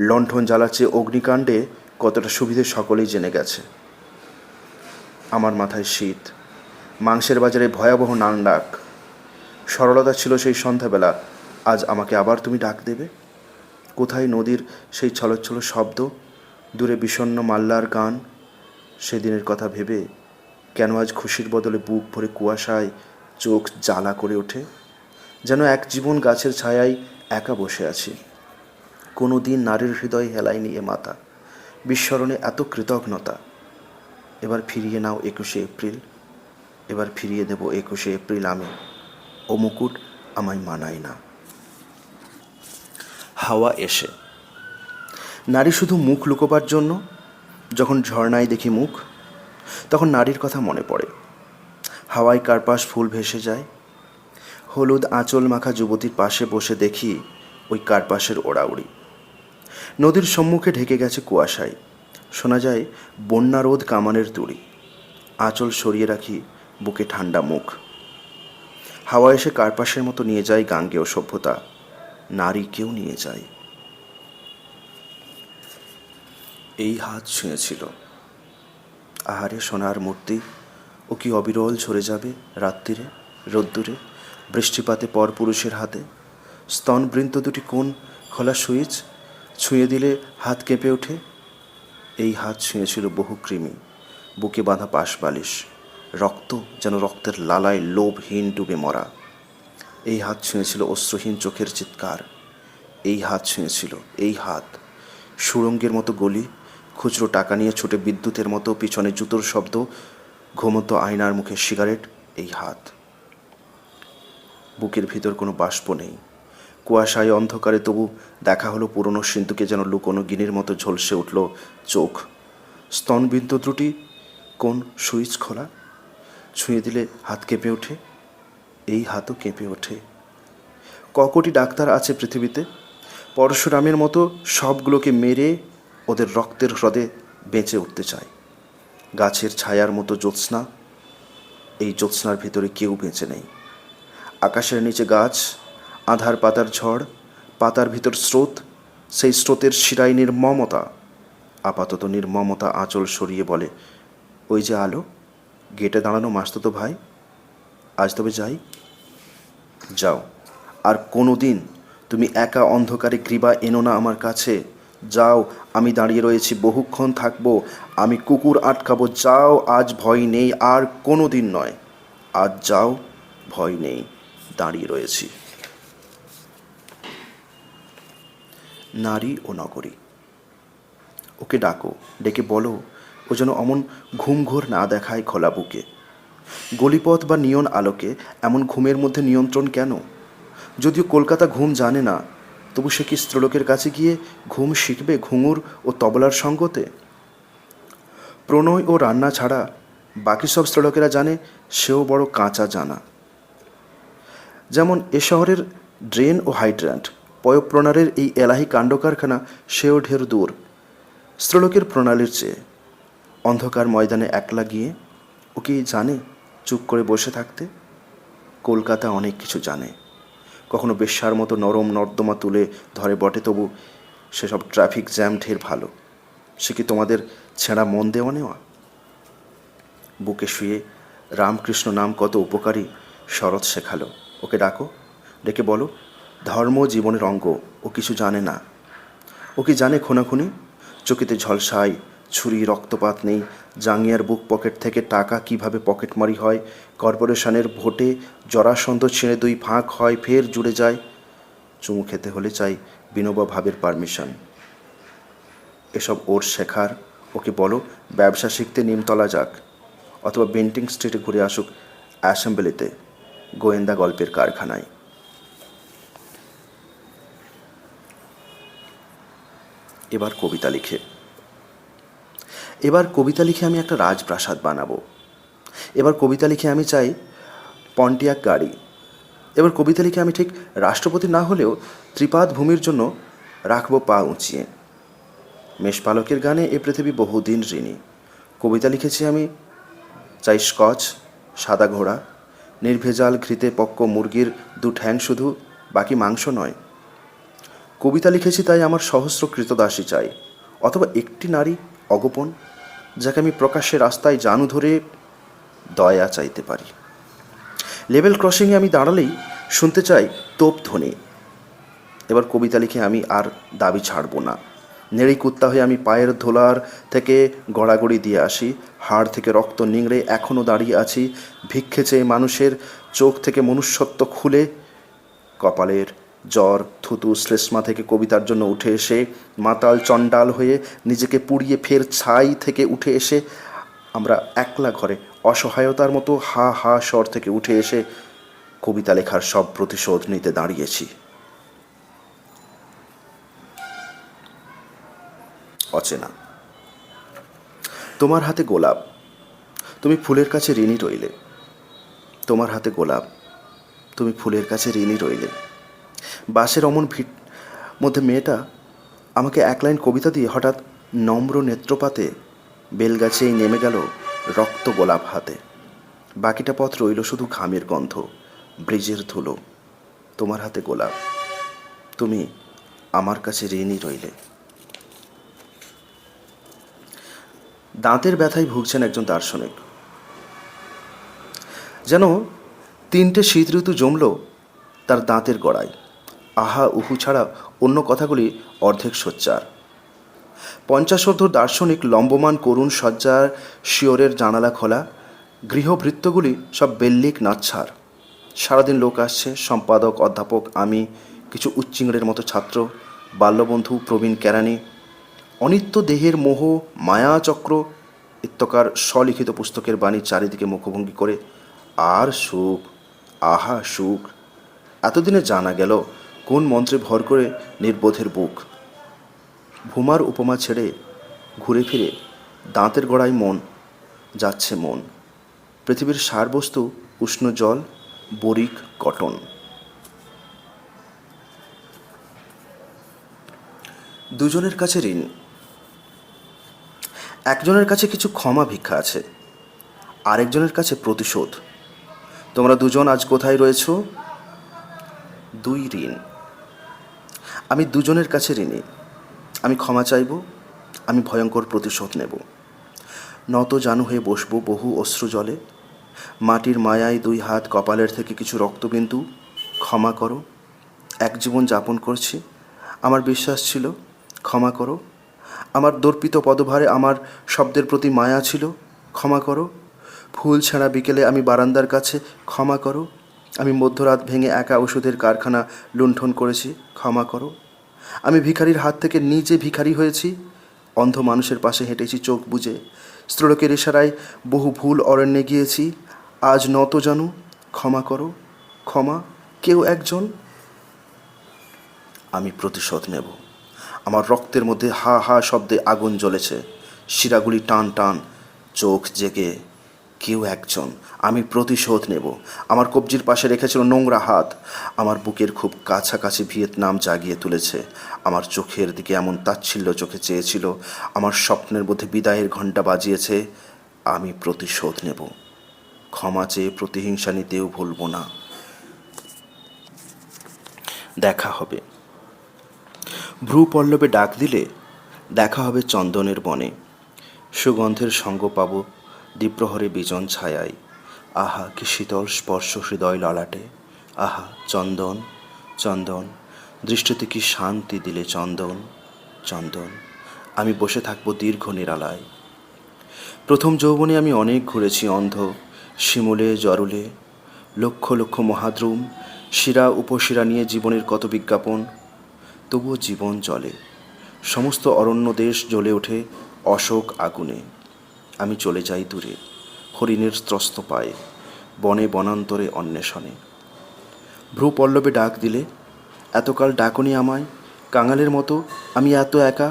লণ্ঠন জ্বালাচ্ছে অগ্নিকাণ্ডে কতটা সুবিধে সকলেই জেনে গেছে। আমার মাথায় শীত, মাংসের বাজারে ভয়াবহ নান ডাক। সরলতা ছিল সেই সন্ধ্যাবেলা, আজ আমাকে আবার তুমি ডাক দেবে? কোথায় নদীর সেই ছলছল শব্দ, দূরে বিষণ্ণ মাল্লার গান? সেদিনের কথা ভেবে কেন আজ খুশির বদলে বুক ভরে কুয়াশায় চোখ জ্বালা করে ওঠে? যেন এক জীবন গাছের ছায়ায় একা বসে আছি। কোনো দিন নারীর হৃদয় হেলায়নি এ মাথা। বিস্মরণে এত কৃতজ্ঞতা। এবার ফিরিয়ে নাও 21 এপ্রিল। এবার ফিরিয়ে দেব 21 এপ্রিল আমি। ও মুকুট আমায় মানায় না। হাওয়া এসে। নারী শুধু মুখ লুকোবার জন্য? যখন ঝর্ণায় দেখি মুখ, তখন নারীর কথা মনে পড়ে। হাওয়ায় কার্পাস ফুল ভেসে যায়, হলুদ আঁচল মাখা যুবতীর পাশে বসে দেখি ওই কার্পাসের ওড়াউড়ি। নদীর সম্মুখে ঢেকে গেছে কুয়াশায়, শোনা যায় বন্যা রোধ কামানের তুড়ি। আঁচল সরিয়ে রাখি বুকে ঠান্ডা মুখ। হাওয়া এসে কার্পাসের মতো নিয়ে যায় গাঙ্গেয় সভ্যতা, নারীকেও নিয়ে যায়। এই হাত ছুঁয়েছিল। আহারে সোনার মূর্তি, ও কি অবিরল ঝরে যাবে রাত্রিরে, রোদ্দুরে, বৃষ্টিপাতে পরপুরুষের হাতে। স্তনবৃন্ত দুটি কোন খোলা সুইচ, ছুঁয়ে দিলে হাত কেঁপে ওঠে। এই হাত ছুঁয়েছিল বহু কৃমি, বুকে বাঁধা পাশ বালিশ, রক্ত যেন রক্তের লালায় লোভহীন ডুবে মরা। এই হাত ছুঁয়েছিল অশ্রুহীন চোখের চিৎকার। এই হাত ছুঁয়েছিল, এই হাত সুড়ঙ্গের মতো গলি, খুচরো টাকা নিয়ে ছুটে বিদ্যুতের মতো পিছনে জুতোর শব্দ, ঘুমন্ত আয়নার মুখে সিগারেট। এই হাত। বুকের ভিতর কোনো বাষ্প নেই, কুয়াশায় অন্ধকারে, তবু দেখা হলো পুরনো সিন্ধুকে যেন লুকোনো গিনির মতো ঝলসে উঠল চোখ। স্তনবিন্দু ত্রুটি, কোন সুইচ খোলা, ছুঁয়ে দিলে হাত কেঁপে ওঠে। এই হাতও কেঁপে ওঠে। ককটি ডাক্তার আছে পৃথিবীতে, পরশুরামের মতো সবগুলোকে মেরে ওদের রক্তের হ্রদে বেঁচে উঠতে চায়। গাছের ছায়ার মতো জ্যোৎস্না, এই জ্যোৎস্নার ভিতরে কেউ বেঁচে নেই। আকাশের নিচে গাছ, আধার পাতার ঝড়, পাতার ভিতর স্রোত, সেই স্রোতের শিরায় নির্মমতা। আপাতত নির্মমতা আঁচল সরিয়ে বলে, ওই যে আলো, গেটে দাঁড়ানো মাসতুতো ভাই, আজ তবে যাই। যাও, আর কোনো দিন তুমি একা অন্ধকারে গ্রীবা এনো না আমার কাছে। যাও, আমি দাঁড়িয়ে রয়েছি, বহুক্ষণ থাকবো, আমি কুকুর আটকাবো। যাও, আজ ভয় নেই, আর কোনো দিন নয়। আজ যাও, ভয় নেই, দাঁড়িয়ে রয়েছি। নারী ও নগরী। ওকে ডাকো, ডেকে বলো ও যেন অমন ঘুমঘোর না দেখায় খোলা বুকে। গলিপথ বা নিয়ন আলোকে এমন ঘুমের মধ্যে নিয়ন্ত্রণ কেন? যদিও কলকাতা ঘুম জানে না, তবু সে কি স্ত্রলোকের কাছে গিয়ে ঘুম শিখবে ঘুঙুর ও তবলার সঙ্গতে? প্রণয় ও রান্না ছাড়া বাকি সব স্ত্রলোকেরা জানে, সেও বড় কাঁচা জানা। যেমন এ শহরের ড্রেন ও হাইড্রান্ট, পয়ঃপ্রণালীর এই এলাহি কাণ্ডকারখানা, সেও ঢের দূর স্ত্রলোকের প্রণালীর চেয়ে। অন্ধকার ময়দানে একলা গিয়ে ও কি জানে চুপ করে বসে থাকতে? কলকাতা অনেক কিছু জানে, কখনো বেশ্যার মতো নরম নর্দমা তুলে ধরে বটে, তবু সেসব ট্রাফিক জ্যাম ঢের ভালো। সে কি তোমাদের ছেঁড়া মন দেওয়া নেওয়া? বুকে শুয়ে রামকৃষ্ণ নাম কত উপকারী শরৎ শেখালো। ওকে ডাকো, ডেকে বলো, ধর্ম জীবনের অঙ্গ, ও কিছু জানে না। ও কি জানে খুনাখুনি? চকিতে ঝলসায়, ছুরি, রক্তপাত নেই। জাঙ্গিয়ার বুক পকেট থেকে টাকা কিভাবে পকেটমারি হয়, কর্পোরেশনের ভোটে জরাসন্ধ ছিঁড়ে দুই ফাঁক হয়, ফের জুড়ে যায়। চুমু খেতে হলে চাই বিনোবা ভাবের পারমিশন। এসব ওর শেখার। ওকে বলো ব্যবসা শিখতে নিমতলা যাক, অথবা বেন্টিং স্ট্রিটে ঘুরে আসুক অ্যাসেম্বলিতে, গোয়েন্দা গল্পের কারখানায়। এবার কবিতা লিখে আমি একটা রাজপ্রাসাদ বানাবো। এবার কবিতা লিখে আমি চাই পন্টিয়াক গাড়ি। এবার কবিতা লিখে আমি ঠিক রাষ্ট্রপতি না হলেও ত্রিপাদ ভূমির জন্য রাখবো পা উঁচিয়ে। মেষপালকের গানে এ পৃথিবী বহুদিন ঋণী। কবিতা লিখেছি আমি চাই স্কচ, সাদা ঘোড়া, নির্ভেজাল ঘৃতে পক্ক মুরগির দু ঠ্যাং শুধু, বাকি মাংস নয়। কবিতা লিখেছি তাই আমার সহস্র কৃতদাসী চাই, অথবা একটি নারী অগোপন, যাকে আমি প্রকাশ্যে রাস্তায় জানু ধরে দয়া চাইতে পারি। লেভেল ক্রসিংয়ে আমি দাঁড়ালেই শুনতে চাই তোপ ধ্বনি। এবার কবিতা লিখে আমি আর দাবি ছাড়ব না। নেড়ি কুত্তা হয়ে আমি পায়ের ধোলার থেকে গড়াগড়ি দিয়ে আসি, হাড় থেকে রক্ত নিংড়ে এখনও দাঁড়িয়ে আছি, ভিক্ষে চেয়ে মানুষের চোখ থেকে মনুষ্যত্ব খুলে। কপালের জ্বর, থুতু, শ্লেষ্মা থেকে কবিতার জন্য উঠে এসে, মাতাল চণ্ডাল হয়ে নিজেকে পুড়িয়ে ফের ছাই থেকে উঠে এসে, আমরা একলা ঘরে অসহায়তার মতো হা হা স্বর থেকে উঠে এসে কবিতা লেখার সব প্রতিশোধ নিতে দাঁড়িয়েছি। অচেনা তোমার হাতে গোলাপ, তুমি ফুলের কাছে ঋণী রইলে। তোমার হাতে গোলাপ, তুমি ফুলের কাছে ঋণী রইলে। বাসের অমন ভিড় মধ্যে মেয়েটা আমাকে এক লাইন কবিতা দিয়ে হঠাৎ নম্র নেত্রপাতে বেলগাছেই নেমে গেল রক্ত গোলাপ হাতে। বাকিটা পথ রইল শুধু ঘামের গন্ধ, ব্রিজের ধুলো। তোমার হাতে গোলাপ, তুমি আমার কাছে ঋণী রইলে। দাঁতের ব্যথায় ভুগছেন একজন দার্শনিক। যেন 3টে শীত ঋতু জমল তার দাঁতের গোড়ায়। আহা উহু ছাড়া অন্য কথাগুলি অর্ধেক সোচ্চার। 50 দার্শনিক লম্বমান করুণ শয্যার শিয়রের জানালা খোলা, গৃহভৃত্যগুলি সব বেল্লিক নাচ্ছার। সারাদিন লোক আসছে, সম্পাদক, অধ্যাপক, আমি, কিছু উচ্চিংড়ের মতো ছাত্র, বাল্যবন্ধু প্রবীণ কেরানি। অনিত্য দেহের মোহ, মায়াচক্র ইত্যকার স্বলিখিত পুস্তকের বাণী চারিদিকে মুখভঙ্গি করে। আর সুখ, আহা সুখ! এতদিনে জানা গেল কোন মন্ত্রে ভর করে নির্বোধের বুক। ভূমার উপমা ছেড়ে ঘুরে ফিরে দাঁতের গোড়ায় মন যাচ্ছে মন। পৃথিবীর সারবস্তু উষ্ণ জল, বরিক, কটন। দুজনের কাছে ঋণ। একজনের কাছে কিছু ক্ষমা ভিক্ষা আছে, আরেকজনের কাছে প্রতিশোধ। তোমরা দুজন আজ কোথায় রয়েছ? 2 ঋণ। আমি দুজনের কাছে ঋণী। আমি ক্ষমা চাইব, আমি ভয়ঙ্কর প্রতিশোধ নেব। নত জানু হয়ে বসবো বহু অশ্রু জলে। মাটির মায়ায় 2 হাত, কপালের থেকে কিছু রক্তবিন্দু। ক্ষমা করো, এক জীবন যাপন করছি, আমার বিশ্বাস ছিল। ক্ষমা করো, আমার দর্পিত পদভারে আমার শব্দের প্রতি মায়া ছিল। ক্ষমা করো, ফুল ছেঁড়া বিকেলে আমি বারান্দার কাছে। ক্ষমা করো, আমি মধ্যরাত ভেঙে একা ওষুধের কারখানা লুণ্ঠন করেছি। ক্ষমা করো, আমি ভিখারির হাত থেকে নিজে ভিখারি হয়েছি। অন্ধ মানুষের পাশে হেঁটেছি চোখ বুজে, স্ত্রলোকের ইশারায় বহু ভুল অরণ্যে গিয়েছি। আজ নত জানু, ক্ষমা করো, ক্ষমা কেউ একজন। আমি প্রতিশোধ নেব। আমার রক্তের মধ্যে হা হা শব্দে আগুন জ্বলেছে, শিরাগুলি টান টান, চোখ জেগে। কেউ একজন, আমি প্রতিশোধ নেব। আমার কবজির পাশে রেখেছিল নোংরা হাত, আমার বুকের খুব কাছাকাছি ভিয়েতনাম জাগিয়ে তুলেছে। আমার চোখের দিকে এমন তাচ্ছিল্য চোখে চেয়েছিল, আমার স্বপ্নের মধ্যে বিদায়ের ঘণ্টা বাজিয়েছে। আমি প্রতিশোধ নেব। ক্ষমা চেয়ে প্রতিহিংসা নিতেও ভুলব না। দেখা হবে। ভ্রু পল্লবে ডাক দিলে দেখা হবে চন্দনের বনে। সুগন্ধের সঙ্গ পাব দ্বিপ্রহরে বিজন ছায়ায়। আহা কি শীতল স্পর্শ হৃদয় ললাটে। আহা চন্দন, চন্দন, দৃষ্টিতে কি শান্তি দিলে চন্দন, চন্দন। আমি বসে থাকবো দীর্ঘ নিরালায়। প্রথম যৌবনে আমি অনেক ঘুরেছি অন্ধ, শিমুলে জরুলে, লক্ষ লক্ষ মহাদ্রুম, শিরা উপশিরা নিয়ে জীবনের কত বিজ্ঞাপন। তবুও জীবন চলে, সমস্ত অরণ্য দেশ জ্বলে ওঠে অশোক আগুনে। আমি চলে যাই দূরে, হরিণের ত্রস্ত পায়ে, বনে বনান্তরে অন্বেষণে। ভ্রু পল্লবে ডাক দিলে, এতকাল ডাকনি আমায়, কাঙালের মতো আমি এত একা।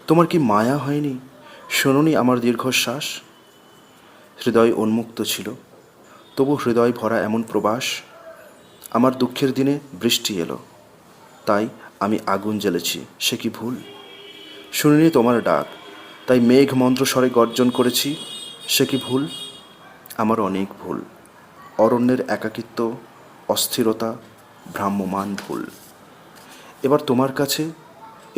তোমার কি মায়া হয়নি, শোনোনি আমার দীর্ঘশ্বাস? হৃদয় উন্মুক্ত ছিল, তবু হৃদয় ভরা এমন প্রবাস। আমার দুঃখের দিনে বৃষ্টি এলো, তাই আমি আগুন জ্বেলেছি, সে কি ভুল? শুনিনি তোমার ডাক, তাই মেঘ মন্ত্রস্বরে গর্জন করেছি, সে কি ভুল? আমার অনেক ভুল, অরণ্যের একাকিত্ব, অস্থিরতা, ভ্রাম্যমান ভুল। এবার তোমার কাছে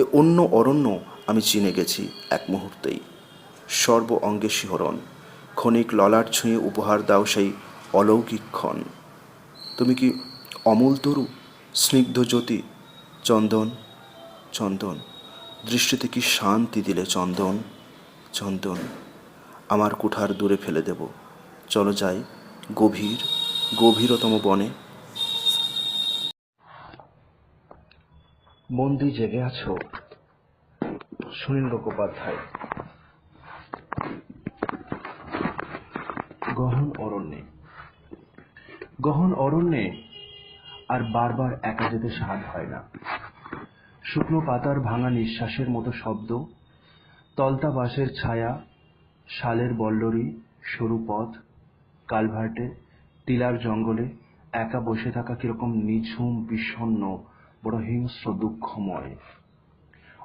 এ অন্য অরণ্য আমি চিনে গেছি এক মুহূর্তেই। সর্ব অঙ্গে শিহরণ, ক্ষণিক ললাট ছুঁয়ে উপহার দাও সেই অলৌকিক ক্ষণ। তুমি কি অমূল তরু, স্নিগ্ধ জ্যোতি, চন্দন, চন্দন, দৃষ্টিতে কি শান্তি দিলে চন্দন, চন্দন। আমার কুঠার দূরে ফেলে দেব, চলো যাই গভীর গভীরতম বনে। বন্দি জেগে আছো, সুনীল গঙ্গোপাধ্যায়। গহন অরণ্যে, গহন অরণ্যে আর বারবার একা যেতে সাধ হয় না। শুকনো পাতার ভাঙা নিঃশ্বাসের মতো শব্দ, তলতা বাঁশের ছায়া, শালের বল্লরি, সরু পথ, কালভার্টে, টিলার জঙ্গলে একা বসে থাকা কিরকম নিঝুম, বিষণ্ণ, বড় হিংস্র, দুঃখময়।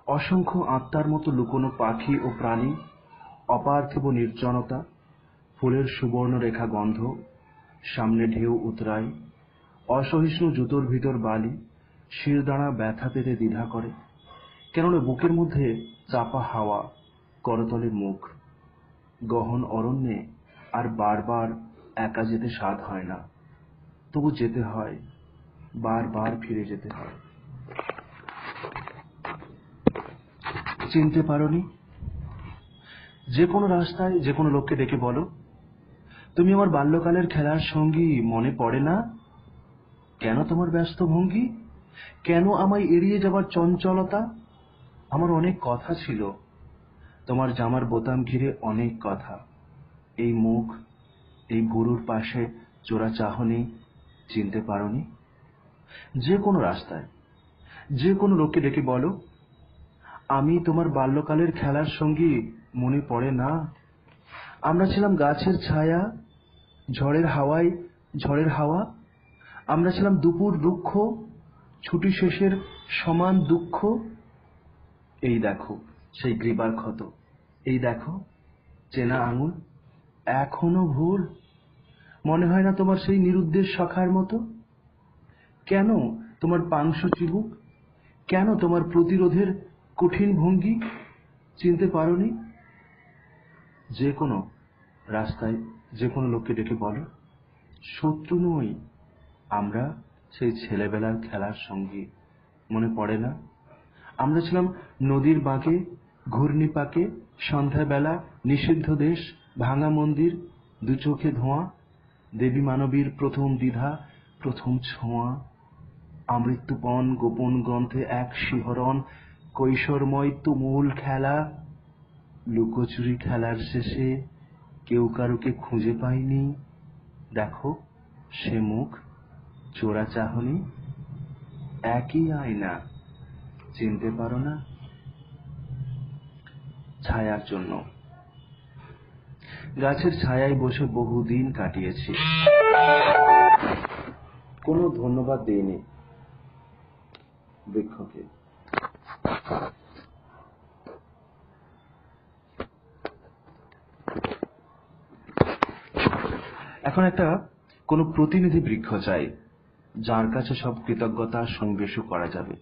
অসংখ্য আত্মার মতো লুকোনো পাখি ও প্রাণী, অপার্থিব নির্জনতা, ফুলের সুবর্ণ রেখা গন্ধ, সামনে ঢেউ উতরায়, অসহিষ্ণু জুতোর ভিতর বালি, শিরদাঁড়া ব্যথা পেতে দ্বিধা করে, কেননা বুকের মধ্যে চাপা হাওয়া, করতলে মুখ। গহন অরণ্যে আর বারবার একা যেতে স্বাদ হয় না, তবু যেতে হয়, বারবার ফিরে যেতে হয়। চিনতে পারোনি? যে কোনো রাস্তায় যে কোনো লোককে ডেকে বলো, তুমি আমার বাল্যকালের খেলার সঙ্গী, মনে পড়ে না? কেন তোমার ব্যস্ত ভঙ্গি? কেন আমায় এড়িয়ে যাবার চঞ্চলতা? আমার অনেক কথা ছিল, তোমার জামার বোতাম ঘিরে অনেক কথা। এই মুখ, এই ভুরুর পাশে চোরা চাহনি, চিনতে পারোনি? যে কোনো রাস্তায় যে কোনো লোককে ডেকে বলো, আমি তোমার বাল্যকালের খেলার সঙ্গী, মনে পড়ে না? আমরা ছিলাম গাছের ছায়া, ঝড়ের হাওয়ায় ঝড়ের হাওয়া। আমরা ছিলাম দুপুর রুক্ষ, ছুটি শেষের সমান দুঃখ। এই দেখো সেই গ্রীবার ক্ষত, এই দেখো চেনা আঙুল, এখনো ভুল। মনে হয় না তোমার সেই নিরুদ্দেশ সখার মতো? কেন তোমার পাংশু চিবুক? কেন তোমার প্রতিরোধের কঠিন ভঙ্গি? চিনতে পারোনি? যে কোনো রাস্তায় যে কোনো লোককে ডেকে বলো, শত্রু নই, আমরা সেই ছেলেবেলার খেলার সঙ্গী, মনে পড়ে না? আমরা ছিলাম নদীর বাঁকে, ঘূর্ণিপাকে, সন্ধ্যাবেলা, নিষিদ্ধ দেশ, ভাঙা মন্দির, দু চোখে ধোঁয়া, দেবী মানবীর প্রথম দ্বিধা, প্রথম ছোঁয়া, আমৃত্যুপণ গোপন গ্রন্থে এক শিহরণ, কৈশোরময় তুমুল খেলা। লুকোচুরি খেলার শেষে কেউ কারুকে খুঁজে পায়নি। দেখো সে মুখ, চোরা চাহনি, একই আয়না, চিনতে পারো না? ছায়ার জন্য গাছের ছায়ায় বসে বহুদিন কাটিয়েছি, কোনো ধন্যবাদ দেইনি বৃক্ষকে। এখন একটা কোনো প্রতিনিধি বৃক্ষ চাই, যার কাছে সব কৃতজ্ঞতা সংবেশু করা যাবে।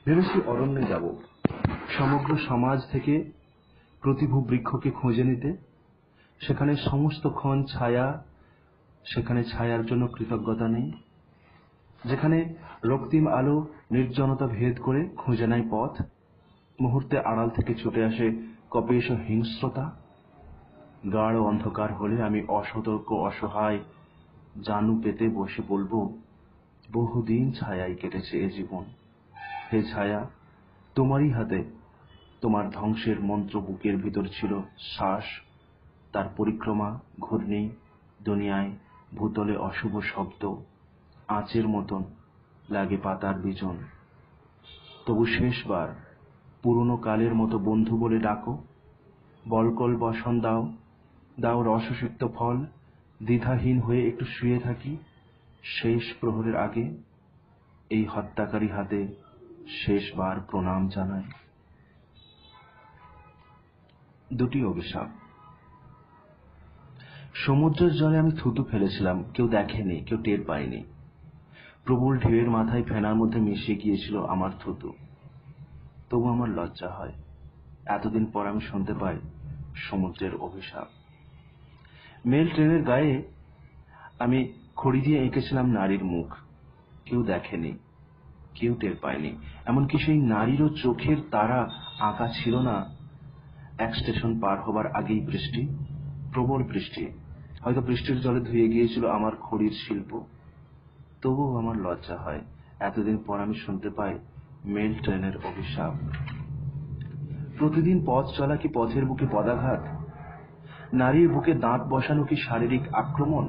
ভেবেছি অরণ্যে যাব, সমগ্র সমাজ থেকে প্রতিভু বৃক্ষকে খুঁজে নিতে। সেখানে সমস্তক্ষণ ছায়া, সেখানে ছায়ার জন্য কৃতজ্ঞতা নেই। যেখানে রক্তিম আলো নির্জনতা ভেদ করে খুঁজে নেয় পথ, মুহূর্তে আড়াল থেকে ছুটে আসে কপেশ হিংস্রতা। গাঢ় অন্ধকার হলে আমি অসতর্ক অসহায় জানু পেতে বসে বলবো, বহুদিন ছায়ায় কেটেছে এ জীবন। হে ছায়া, তোমারই হাতে, তোমার ধ্বংসের মন্ত্র বুকের ভিতর ছিল শ্বাস, তার পরিক্রমা ঘূর্ণি, দুনিয়ায় ভূতলে অশুভ শব্দ, আঁচের মতন লাগে পাতার বিজন। তবু শেষবার পুরনো কালের মতো বন্ধু বলে ডাকো, বলকল বসন দাও, দাও রসসিক্ত ফল, দ্বিধাহীন হয়ে একটু শুয়ে থাকি শেষ প্রহরের আগে, এই হত্যাকারী হাতে শেষবার প্রণাম জানাই। দুটি অভিশাপ। সমুদ্রের জলে আমি থুতু ফেলেছিলাম, কেউ দেখেনি, কেউ টের পায়নি। প্রবল ঢেউয়ের মাথায় ফেনার মধ্যে মিশিয়ে গিয়েছিল আমার থুতু। তবু আমার লজ্জা হয়, এতদিন পর আমি শুনতে পাই সমুদ্রের অভিশাপ। মেল ট্রেনের গায়ে আমি খড়ি দিয়ে এঁকেছিলাম নারীর মুখ, কেউ দেখেনি, কেউ টের পায়নি। এমনকি সেই নারীরও চোখের তারা আঁকা ছিল না। এক স্টেশন পার হবার আগেই বৃষ্টি, প্রবল বৃষ্টি, হয়তো বৃষ্টির জলে ধুয়ে গিয়েছিল আমার খড়ির শিল্প। তবুও আমার লজ্জা হয়, এতদিন পর আমি শুনতে পাই মেল ট্রেনের অভিশাপ। প্রতিদিন পথ চলা কি পথের বুকে পদাঘাত? নারীর বুকে দাঁত বসানো কি শারীরিক আক্রমণ?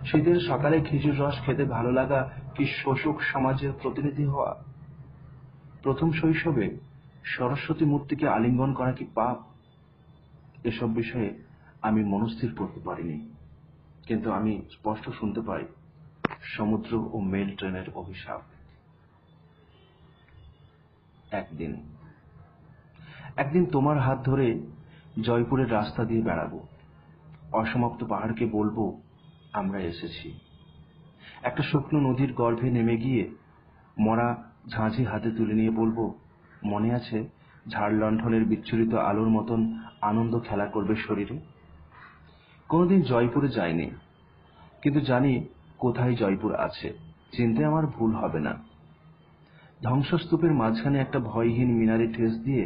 শীতের সকালে খেজুর রস খেতে ভালো লাগা কি শোষক সমাজের প্রতিনিধি হওয়া? প্রথম শৈশবে সরস্বতী মূর্তিকে আলিঙ্গন করা কি পাপ? এসব বিষয়ে আমি মনস্থির করতে পারিনি, কিন্তু আমি স্পষ্ট শুনতে পাই সমুদ্র ও মেল ট্রেনের অভিশাপ। একদিন তোমার হাত ধরে জয়পুরের রাস্তা দিয়ে বেড়াবো, অসমাপ্ত পাহাড়কে বলবো আমরা এসেছি। একটা শুকনো নদীর গর্ভে নেমে গিয়ে মরা ঝাঁঝি হাতে তুলে নিয়ে বলবো, মনে আছে ঝাড় লণ্ঠনের বিচ্ছুরিত আলোর মতন আনন্দ খেলা করবে শরীরে। কোনোদিন জয়পুরে যাইনি, কিন্তু জানি কোথায় জয়পুর আছে, চিনতে আমার ভুল হবে না। ধ্বংসস্তূপের মাঝখানে একটা ভয়হীন মিনারে ঠেস দিয়ে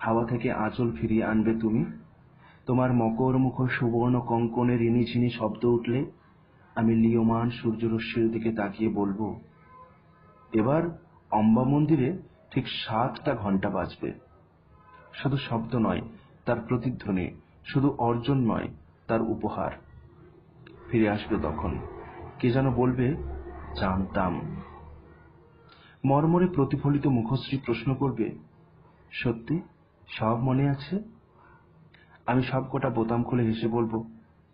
হাওয়া থেকে আঁচল ফিরিয়ে আনবে তুমি। তোমার মকর মুখ সুবর্ণ কঙ্কনে রিনিঝিনি শব্দ উঠলে আমি লিয়মান সূর্যরশ্মির দিকে তাকিয়ে বলবো, এবার অম্বা মন্দিরে ঠিক 7টা ঘণ্টা বাজবে। শুধু শব্দ নয় তার প্রতিধ্বনি, শুধু অর্জন নয় তার উপহার। ফিরে আসবে তখন, কে যেন বলবে জানতাম। মর্মরে প্রতিফলিত মুখশ্রী প্রশ্ন করবে, সত্যি সব মনে আছে? আমি সব কটা বোতাম খুলে হেসে বলবো,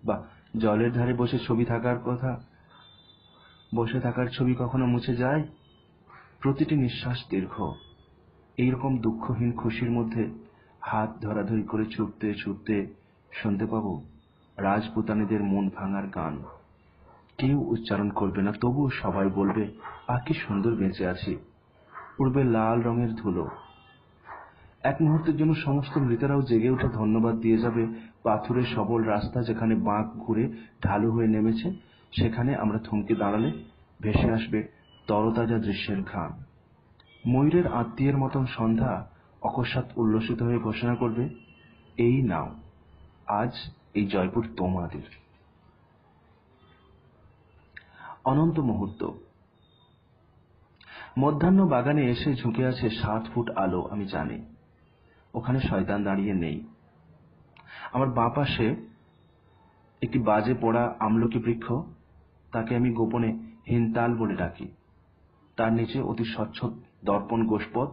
বা জলের ধারে বসে থাকার ছবি কখনো মুছে যায়? প্রতিটি নিঃশ্বাস দীর্ঘ। এইরকম দুঃখহীন খুশির মধ্যে হাত ধরাধরি করে ছুটতে ছুটতে শুনতে পাবো রাজপুতানীদের মন ভাঙার গান। কেউ উচ্চারণ করবে না, তবুও সবাই বলবে, কি সুন্দর বেঁচে আছি। উড়বে লাল রঙের ধুলো। এক মুহূর্তের জন্য সমস্ত মৃতেরাও জেগে উঠে ধন্যবাদ দিয়ে যাবে পাথুরের সবল রাস্তা যেখানে বাঁক ঘুরে ঢালু হয়ে নেমেছে। সেখানে আমরা থমকে দাঁড়ালে ভেসে আসবে তরতাজা দৃশ্যের ঘ্রাণ। ময়ূরের আত্মীয়ের মতন সন্ধ্যা অকস্মাৎ উল্লসিত হয়ে ঘোষণা করবে, এই নাও, আজ এই জয়পুর তোমাদের। অনন্ত মুহূর্ত। মধ্যাহ্ন বাগানে এসে ঝুঁকে আছে 7 ফুট আলো। আমি জানি ওখানে শয়তান দাঁড়িয়ে নেই। আমার বাঁ পাশে একটি বাজে পড়া আমলকি বৃক্ষ, তাকে আমি গোপনে হিনতাল বলে ডাকি। তার নিচে অতি স্বচ্ছ দর্পণ গোষ্পদ,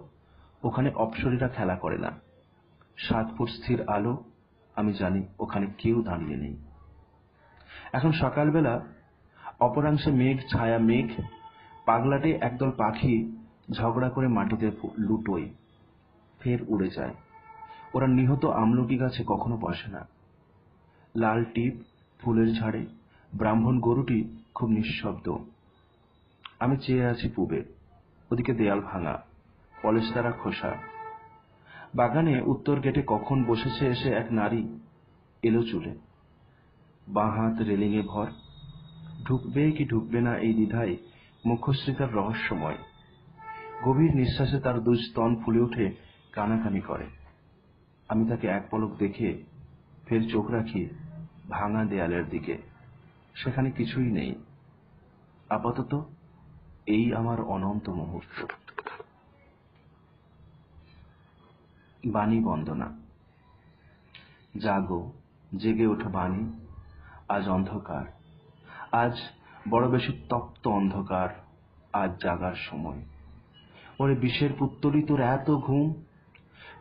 ওখানে অপ্সরীরা খেলা করে না। 7 ফুট স্থির আলো, আমি জানি ওখানে কেউ দাঁড়িয়ে নেই। এখন সকালবেলা, অপরাংশে মেঘ ছায়া মেঘ, পাগলাটে একদল পাখি ঝগড়া করে মাটিতে লুটোয়, ফের উড়ে যায়। ওরা নিহত আমলকি গাছে কখনো বসে না। লাল টিপ ফুলের ঝাড়ে ব্রাহ্মণ গরুটি খুব নিঃশব্দ। আমি চেয়ে আছি পূবে, ওদিকে দেয়াল ভাঙা, পলেস্তারা খোসা। বাগানে উত্তর গেটে কখন বসেছে এসে এক নারী, এলো চুলে, বাঁ হাত রেলিংয়ে ভর। ঢুকবে কি ঢুকবে না এই দ্বিধায় মুখশ্রী তার রহস্যময়। গভীর নিঃশ্বাসে তার 2 স্তন ফুলে উঠে কানাকানি করে। আমি তাকে এক পলক দেখে ফের চোখ রাখি ভাঙা দেয়ালের দিকে। সেখানে কিছুই নেই। আপাতত এই আমার অনন্ত মুহূর্ত। বাণী বন্দনা। জাগো, জেগে ওঠো বাণী, আজ অন্ধকার, আজ বড় বেশি তপ্ত অন্ধকার, আজ জাগার সময়। ওরে বিষের পুত্তলি, তোর এত ঘুম,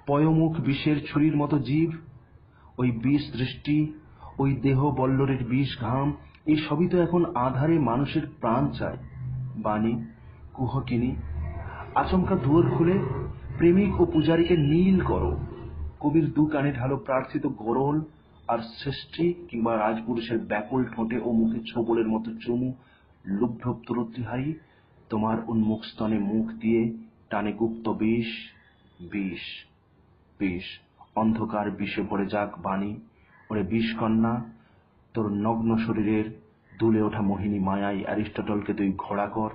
পয়মুখ বিষের ছুরির মতো জীব, ওই বিষ দৃষ্টি, ওই দেহ বল্লরের বিষ ঘাম, এই সবই তো এখন আধারে মানুষের প্রাণ চায়। বাণী, কুহকিনী, আচমকা দুয়ার খুলে প্রেমিক ও পূজারীকে নীল করো। কবির 2 কানে ঢালো প্রার্থিত গরল আর সৃষ্টি কিংবা রাজপুরুষের ব্যাকুল ঠোঁটে ও মুখে ছোবলের মতো চুমু। লুব্ধ তরুদ্রিহারী, তোমার উন্মুখ স্তনে মুখ দিয়ে টানে গুপ্ত বিষ, বিষ, বিষ। অন্ধকার বিষে ভরে যাক বাণী। ওরে বিষকন্যা, তোর নগ্ন শরীরের দুলে ওঠা মোহিনী মায়াই অ্যারিস্টটলকে তুই ঘোড়া কর।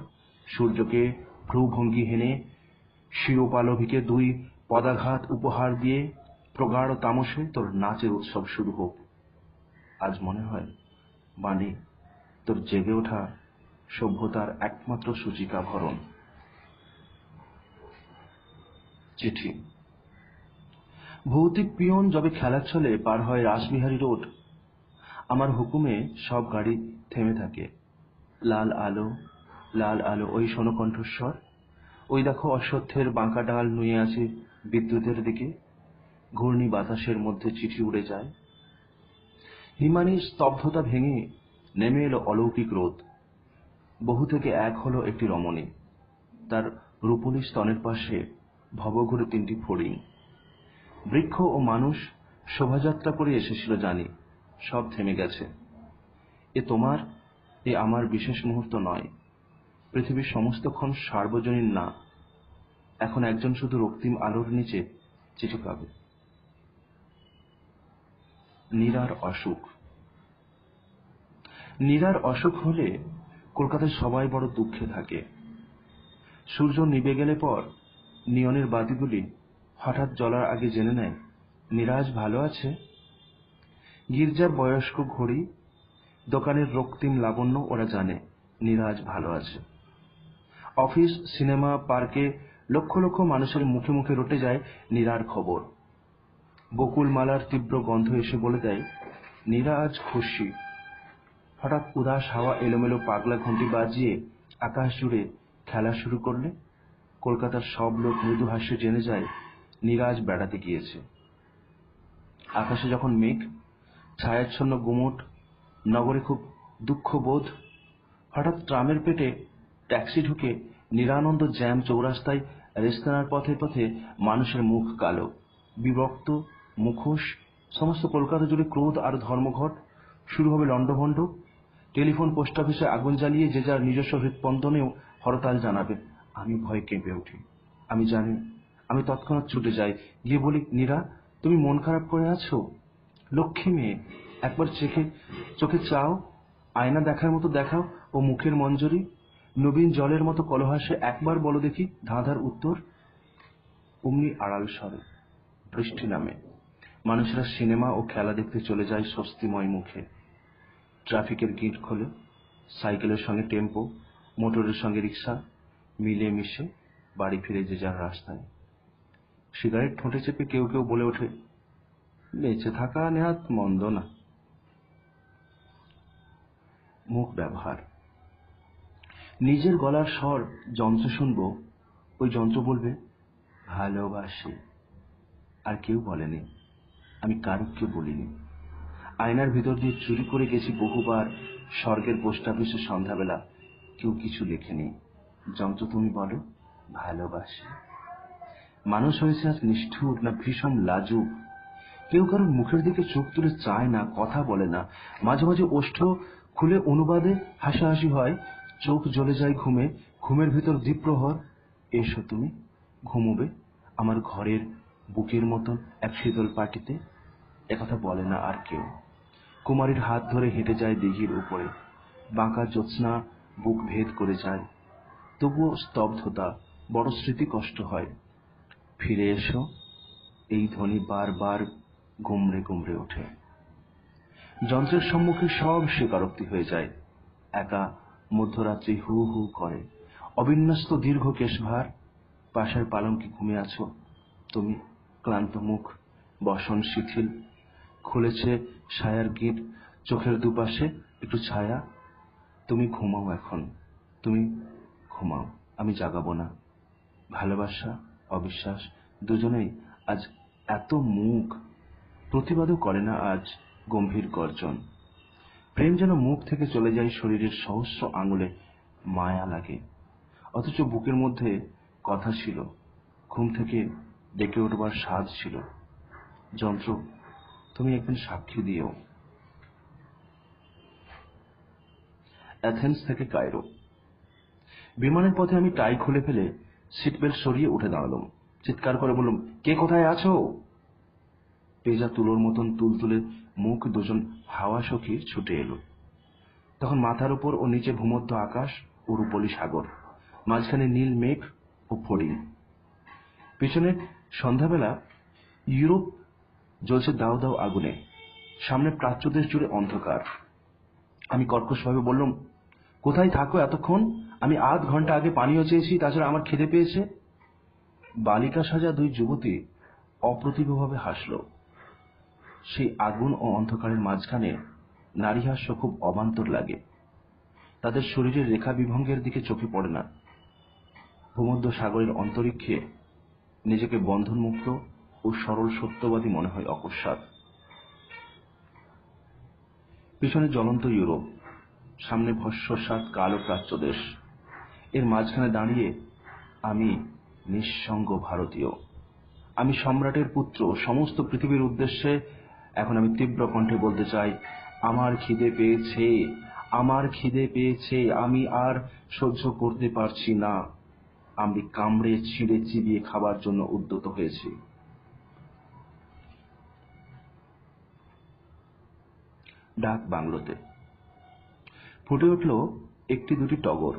সূর্যকে ভ্রুভঙ্গি হেনে শিরোপালভিকে 2 পদাঘাত উপহার দিয়ে প্রগাঢ় তামসে তোর নাচের উৎসব শুরু হোক। আজ মনে হয় বাণী, তোর জেগে ওঠা সভ্যতার একমাত্র সূচিকা ভরণ। চিঠি। ভৌতিক পিয়ন যবে খেলার ছলে পার হয় রাসবিহারী রোড, আমার হুকুমে সব গাড়ি থেমে থাকে। লাল আলো, লাল আলো, ওই শোনো কণ্ঠস্বর। ওই দেখো অশ্বত্থের বাঁকা ডাল নুয়ে আছে বিদ্যুতের দিকে। ঘূর্ণি বাতাসের মধ্যে চিঠি উড়ে যায়। হিমানীর স্তব্ধতা ভেঙে নেমে এলো অলৌকিক রোদ। বহু থেকে এক হলো একটি রমণী, তার রূপলি স্তনের পাশে ভবঘুরে 3টি ফড়িং। বৃক্ষ ও মানুষ শোভাযাত্রা করে এসেছিল জানি, সব থেমে গেছে। এ তোমার, এ আমার বিশেষ মুহূর্ত নয়, পৃথিবীর সমস্তক্ষণ সার্বজনীন না। এখন একজন শুধু রক্তিম আলোর নিচে চিঠি পাবে। নীরার অসুখ। নীরার অসুখ হলে কলকাতায় সবাই বড় দুঃখে থাকে। সূর্য নিভে গেলে পর নিয়নের বাতিগুলি হঠাৎ জ্বলার আগে জেনে নেয় নীরা আজ ভালো আছে। গির্জার বয়স্ক ঘড়ি, দোকানের রক্তিম লাবণ্য ওরা জানে নীরা আজ ভালো আছে। অফিস, সিনেমা, পার্কে লক্ষ লক্ষ মানুষের মুখে মুখে রটে যায় নীরার খবর। বকুল মালার তীব্র গন্ধ এসে বলে দেয় নীরা আজ খুশি। হঠাৎ উদাস হাওয়া এলোমেলো পাগলা ঘন্টি বাজিয়ে আকাশ জুড়ে খেলা শুরু করলে কলকাতার সব লোক মৃদু হাস্যে জেনে যায় নীরা আজ বেড়াতে গিয়েছে। আকাশে যখন মেঘ, ছায়াচ্ছন্ন গুমট, নগরে খুব দুঃখবোধ। হঠাৎ ট্রামের পেটে ট্যাক্সি ঢুকে নিরানন্দ জ্যাম চৌরাস্তায়, রেস্তোরাঁর পথে পথে মানুষের মুখ কালো, বিভক্ত, মুখোশ। সমস্ত কলকাতা জুড়ে ক্রোধ আর ধর্মঘট। শুরু হবে লণ্ডভণ্ড। টেলিফোন, পোস্ট অফিসে আগুন জ্বালিয়ে যে যার নিজস্ব হৃৎস্পন্দনেও হরতাল জানাবে। আমি ভয়ে কেঁপে উঠি। আমি জানি। আমি তৎক্ষণাৎ ছুটে যাই, গিয়ে বলি নীরা, তুমি মন খারাপ করে আছো? লক্ষ্মী মেয়ে, একবার চোখে চাও, আয়না দেখার মতো দেখাও ও মুখের মঞ্জরি। নবীন জলের মতো কলহাসে একবার বলো দেখি ধাঁধার উত্তর। অমনি আড়াল স্বরে বৃষ্টি নামে। মানুষেরা সিনেমা ও খেলা দেখতে চলে যায় স্বস্তিময় মুখে। ট্রাফিকের গিট খোলে, সাইকেলের সঙ্গে টেম্পো, মোটরের সঙ্গে রিক্সা মিলে মিশে বাড়ি ফিরে যে যার রাস্তায়। সিগারেট ঠোঁটে চেপে কেউ কেউ বলে ওঠে, বেঁচে থাকা নেহাত মন্দ না। মুখ ব্যবহার। নিজের গলার স্বর যন্ত্র শুনবো, ওই যন্ত্র বলবে ভালোবাসি। আর কেউ বলেনি, আমি কারুকে বলিনি। আয়নার ভিতর দিয়ে চুরি করে গেছি বহুবার স্বর্গের পোস্ট অফিসে সন্ধ্যাবেলা, কেউ কিছু লেখেনি। যন্ত্র তুমি বলো ভালোবাসি। মানুষ হয়েছে আজ নিষ্ঠুর না ভীষণ লাজুক। কেউ কারোর মুখের দিকে চোখ তুলে চায় না, কথা বলে না। মাঝে মাঝে ওষ্ঠ খুলে অনুবাদে হাসাহাসি হয়। চোখ জ্বলে যায় ঘুমে, ঘুমের ভেতর দ্বীপ্রহর। এসো তুমি, ঘুমোবে আমার ঘরের বুকের মতন এক শীতল পাটিতে। একথা বলে না আর কেউ। কুমারীর হাত ধরে হেঁটে যায় দিঘির উপরে। বাঁকা জ্যোৎস্না বুক ভেদ করে যায়। তবুও স্তব্ধতা, বড় স্মৃতি কষ্ট হয়। ফিরে এসো, এই ধ্বনি বারবার গুমড়ে গুমড়ে ওঠে। যন্ত্রের সম্মুখে সব স্বীকারোক্তি হয়ে যায়। একা মধ্যরাত্রি হু হু করে। অবিন্যস্ত দীর্ঘ কেশভার। পাশের পালঙ্কে ঘুমিয়ে আছো তুমি, ক্লান্ত মুখ, বসন শিথিল। খুলেছে ছায়ার গিট, চোখের দুপাশে একটু ছায়া। তুমি ঘুমাও এখন, তুমি ঘুমাও, আমি জাগাবো না। ভালোবাসা, অবিশ্বাস দুজনেই আজ এত মুখ, প্রতিবাদও করে না আজ গম্ভীর গর্জন। প্রেম যেন মুখ থেকে চলে যায় শরীরের সহস্র আঙুলে, মায়া লাগে। অথচ বুকের মধ্যে কথা ছিল, ঘুম থেকে ডেকে উঠবার স্বাদ ছিল। যন্ত্র, তুমি একদিন সাক্ষী দিও। অ্যাথেন্স থেকে কায়রো। বিমানের পথে আমি টাই খুলে ফেলে সিট বেল্ট সরিয়ে উঠে দাঁড়ালাম। চিৎকার করে বললাম, কে কোথায় আছো? পেজা তুলোর মতন তুলতুলে মুখ দুজন হাওয়া সখী ছুটে এলো। তখন মাথার উপর ও নিচে ভূমধ্য আকাশ ও রূপলি সাগর, মাঝখানে নীল মেঘ ও ফড়িং। পিছনে সন্ধ্যাবেলা ইউরোপ জ্বলছে দাও দাও আগুনে, সামনে প্রাচ্যদেশ জুড়ে অন্ধকার। আমি কর্কশভাবে বললাম, কোথায় থাকো এতক্ষণ? আমি আধ ঘন্টা আগে পানীয় চেয়েছি, তাছাড়া আমার খিদে পেয়েছে। বালিকা সাজা দুই যুবতী অপ্রতিভভাবে হাসল। সেই আগুন ও অন্ধকারের মাঝখানে নারী হাস্য খুব অবান্তর লাগে। তাদের শরীরের রেখা বিভঙ্গের দিকে চোখে পড়ে না। ভূমধ্য সাগরের অন্তরিক্ষে নিজেকে বন্ধনমুক্ত ও ও সরল সত্যবাদী মনে হয় অকস্মাৎ। পিছনে জ্বলন্ত ইউরোপ, সামনে ভস্মসাৎ কালো প্রাচ্য দেশ, এর মাঝখানে দাঁড়িয়ে আমি নিঃসঙ্গ ভারতীয়। আমি সম্রাটের পুত্র। সমস্ত পৃথিবীর উদ্দেশ্যে এখন আমি তীব্র কণ্ঠে বলতে চাই, আমার খিদে পেয়েছে, আমার খিদে পেয়েছে, আমি আর সহ্য করতে পারছি না। আমি কামড়ে ছিঁড়ে চিবিয়ে খাবার জন্য উদ্যত হয়েছি। ডাক বাংলোতে ফুটে উঠল একটি দুটি টগর,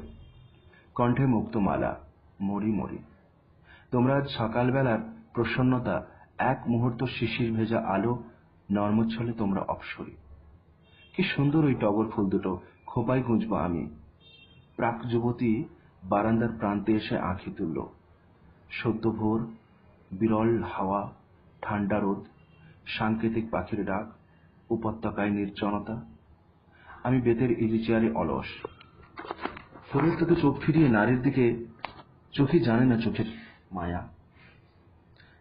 কণ্ঠে মুক্তমালা, মরি মরি। তোমরা আজ সকালবেলার প্রসন্নতা, এক মুহূর্ত শিশির ভেজা আলো, নর্মচ্ছলে তোমরা অপসরী। কি সুন্দর ওই টগর ফুল দুটো, খোপায় গুঁজব আমি। প্রাক যুবতী বারান্দার প্রান্তে এসে আঁখি তুলল। সদ্য ভোর, বিরল হাওয়া, ঠান্ডা রোদ, সাংকেতিক পাখির ডাক, উপত্যকায় নির্জনতা। আমি বেতের ইজি চেয়ারে অলস। ফুলের থেকে চোখ ফিরিয়ে নারীর দিকে চোখই জানে না চোখের মায়া,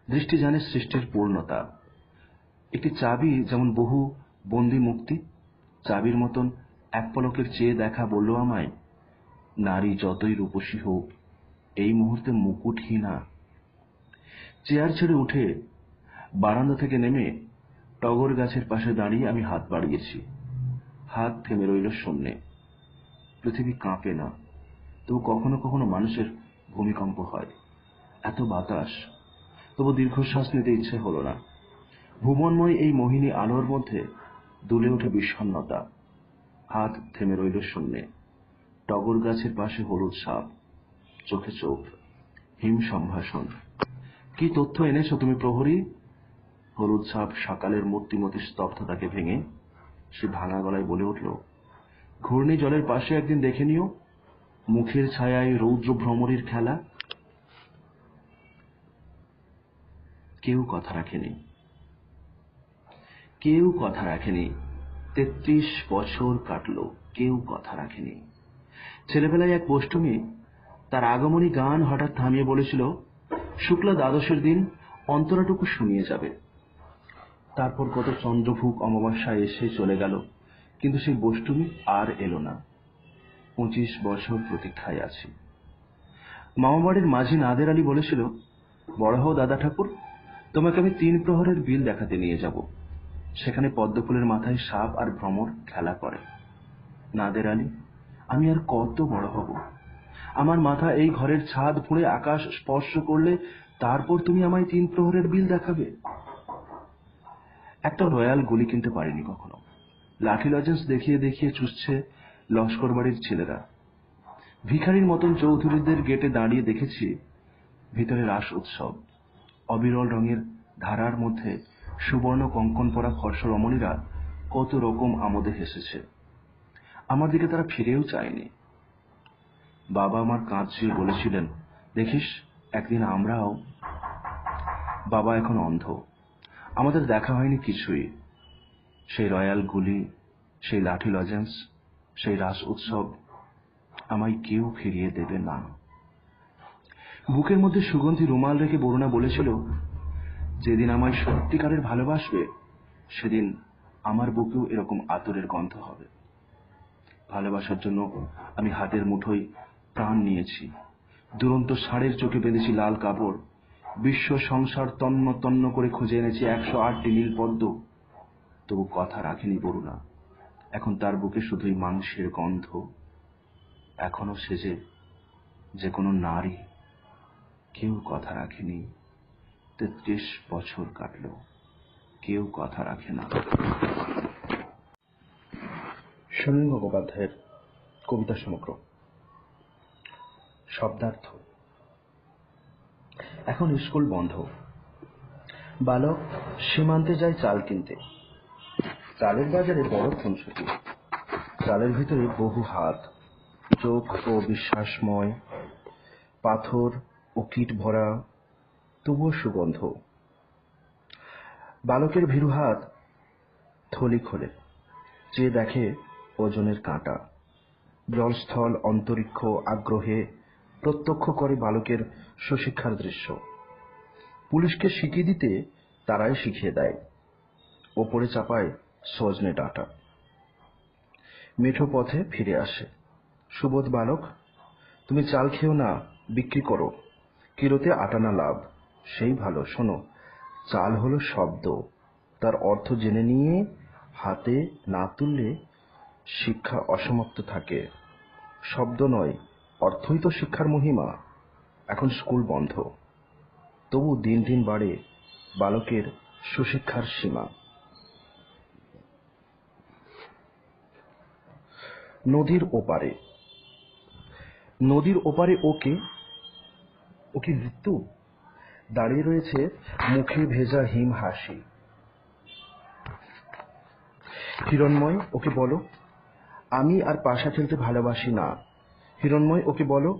দৃষ্টি জানে সৃষ্টির পূর্ণতা। একটি চাবি যেমন বহু বন্দি মুক্তি, চাবির মতন এক পলকের চেয়ে দেখা বলল আমায়, নারী যতই রূপসী হোক এই মুহূর্তে মুকুটহীনা। চেয়ার ছেড়ে উঠে বারান্দা থেকে নেমে টগর গাছের পাশে দাঁড়িয়ে আমি হাত বাড়িয়েছি। হাত থেমে রইল শূন্যে। পৃথিবী কাঁপে না, তবু কখনো কখনো মানুষের ভূমিকম্প হয়। এত বাতাস, তবু দীর্ঘশ্বাস নিতে ইচ্ছে হলো না। ভুবনময় এই মোহিনী আলোর মধ্যে দুলে ওঠে বিষণ্ণতা। হাত থেমে রইল শূন্যে। টগর গাছের পাশে হলুদ সাপ, চোখে চোখ, হিম সম্ভাষণ। কি তথ্য এনেছো তুমি প্রহরী? হলুদ সাপ সকালের মূর্তিমতি স্তব্ধতাকে ভেঙে সে ভাঙা গলায় বলে উঠল, ঘূর্ণি জলের পাশে একদিন দেখে নিও, মুখের ছায়ায় রৌদ্র ভ্রমরীর খেলা। কেউ কথা রাখেনি, কেউ কথা রাখেনি। ৩৩ বছর কাটল, কেউ কথা রাখেনি। ছেলেবেলায় এক বষ্টমী তার আগমনী গান হঠাৎ থামিয়ে বলেছিল, শুক্লা দ্বাদশের দিন অন্তরাটুকু শুনিয়ে যাবে। তারপর কত চন্দ্রভুক অমাবস্যা এসে চলে গেল, কিন্তু সেই বষ্টমী আর এলো না। ২৫ বছর প্রতীক্ষায় আছি। মামাবাড়ির মাঝি নাদের আলী বলেছিল, বড় হও দাদা ঠাকুর, তোমাকে আমি ৩ প্রহরের বিল দেখাতে নিয়ে যাব। সেখানে পদ্মফুলের মাথায় সাপ আর ভ্রমর খেলা করে। নাদের আলী, আমি আর কত বড় হব? আমার মাথা এই ঘরের ছাদ ফুঁড়ে আকাশ স্পর্শ করলে তারপর তুমি আমায় ৩ প্রহরের বিল দেখাবে? একটা রয়্যাল গুলি কিনতে পারিনি কখনো। লাঠি লজেন্স দেখিয়ে দেখিয়ে চুষছে লস্কর বাড়ির ছেলেরা। ভিখারির মতন চৌধুরীদের গেটে দাঁড়িয়ে দেখেছি ভিতরে রাস উৎসব। অবিরল রঙের ধারার মধ্যে সুবর্ণ কঙ্কন পরা ফর্সা রমণীরা কত রকম আমোদে হেসেছে। আমার দিকে তারা ফিরেও চায়নি। বাবা আমার কাঁধ ছুঁয়ে বলেছিলেন, দেখিস একদিন আমরাও। বাবা এখন অন্ধ, আমাদের দেখা হয়নি কিছুই। সেই রয়্যাল গুলি, সেই লাঠি লজেন্স, সেই রাস উৎসব আমায় কেউ ফিরিয়ে দেবে না। বুকের মধ্যে সুগন্ধি রুমাল রেখে বরুণা বলেছিল, যেদিন আমায় সত্যিকারের ভালোবাসবে সেদিন আমার বুকেও এরকম আতরের গন্ধ হবে। ভালোবাসার জন্য আমি হাতের মুঠোয় প্রাণ নিয়েছি। দুরন্ত ষাঁড়ের চোখে বেঁধেছি লাল কাপড়। বিশ্ব সংসার তন্ন তন্ন করে খুঁজে এনেছি ১০৮টি নীল পদ্ম। তবু কথা রাখেনি বরুণা। এখন তার বুকে শুধুই মাংসের গন্ধ। এখনো সে যে কোনো নারী। কেউ কথা রাখেনি। ৩৩ বছর কাটল, কেউ কথা রাখে না। সুনীল গঙ্গোপাধ্যায়ের কবিতা সমগ্র। শব্দার্থ। এখন স্কুল বন্ধ। বালক সীমান্তে যায় চাল কিনতে। চালের বাজারে বড় খুনসুটি। চালের ভিতরে বহু হাত, চোখ ও বিশ্বাসময়, পাথর ও কীট ভরা, তবুও সুগন্ধ। বালকের ভীরু হাত থলি খোলে, চেয়ে দেখে ওজনের কাঁটা। জলস্থল অন্তরিক্ষ আগ্রহে প্রত্যক্ষ করে বালকের সুশিক্ষার দৃশ্য। পুলিশকে শিখিয়ে দিতে তারাই শিখিয়ে দেয়। ওপরে চাপায় সজনে ডাঁটা। মেঠো পথে ফিরে আসে। সুবোধ বালক, তুমি চাল খেও না, বিক্রি করো, কিলোতে 8 আনা লাভ, সেই ভালো। শোনো, চাল হলো শব্দ, তার অর্থ জেনে নিয়ে হাতে না তুললে শিক্ষা অসমাপ্ত থাকে। শব্দ নয়, অর্থই তো শিক্ষার মহিমা। এখন স্কুল বন্ধ, তবু দিন দিন বাড়ে বালকের সুশিক্ষার সীমা। নদীর ওপারে। নদীর ওপারে ওকে ওকে মৃত্যু দাঁড়িয়ে রয়েছে, মুখে ভেজা হিম হাসি। হিরণ্ময়, ওকে বলো আমি আর পাশা খেলতে ভালোবাসি না। হিরণ্ময়, ওকে বলো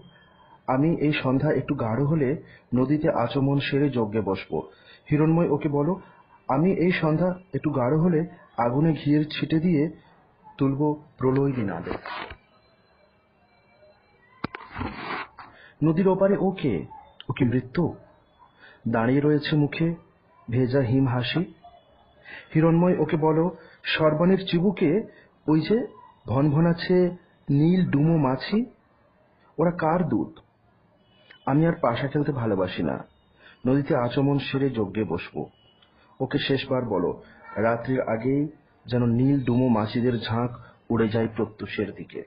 আমি এই সন্ধ্যা একটু গাঢ় হলে নদীতে আচমন সেরে যজ্ঞে বসবো। হিরণ্ময়, ওকে বলো আমি এই সন্ধ্যা একটু গাঢ় হলে আগুনে ঘিয়ের ছিটে দিয়ে তুলব প্রলয় নিনাদে। নদীর ওপারে ওকে ওকে মৃত্যু দাঁড়িয়ে রয়েছে, মুখে ভেজা হিম হাসি। হিরণ্ময়, ওকে বলো সর্বাণীর চিবুকে ওই যে ভনভনাচ্ছে নীল ডুমো মাছি, ওরা কার দুধ? আমি আর পাশা খেলতে ভালোবাসি না, নদীতে আচমন সেরে যজ্ঞে বসবো। ওকে শেষবার বলো, রাত্রির আগেই যেন নীল ডুমো মাছিদের ঝাঁক উড়ে যায় প্রত্যুষের দিকে।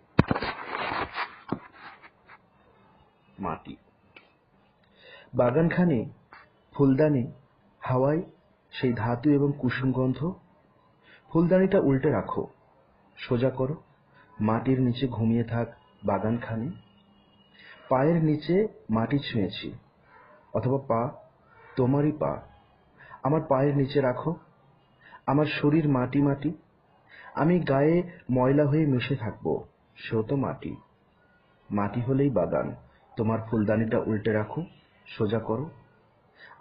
মাটি। বাগানখানি, ফুলদানি, হাওয়ায় সেই ধাতু এবং কুসুম গন্ধ। ফুলদানিটা উল্টে রাখো, সোজা করো, মাটির নিচে ঘুমিয়ে থাক বাগানখানি। পায়ের নিচে মাটি ছুঁয়েছি, অথবা পা, তোমারই পা আমার পায়ের নিচে রাখো। আমার শরীর মাটি মাটি, আমি গায়ে ময়লা হয়ে মিশে থাকবো, সেও তো মাটি। মাটি হলেই বাগান। তোমার ফুলদানিটা উল্টে রাখো, সোজা করো।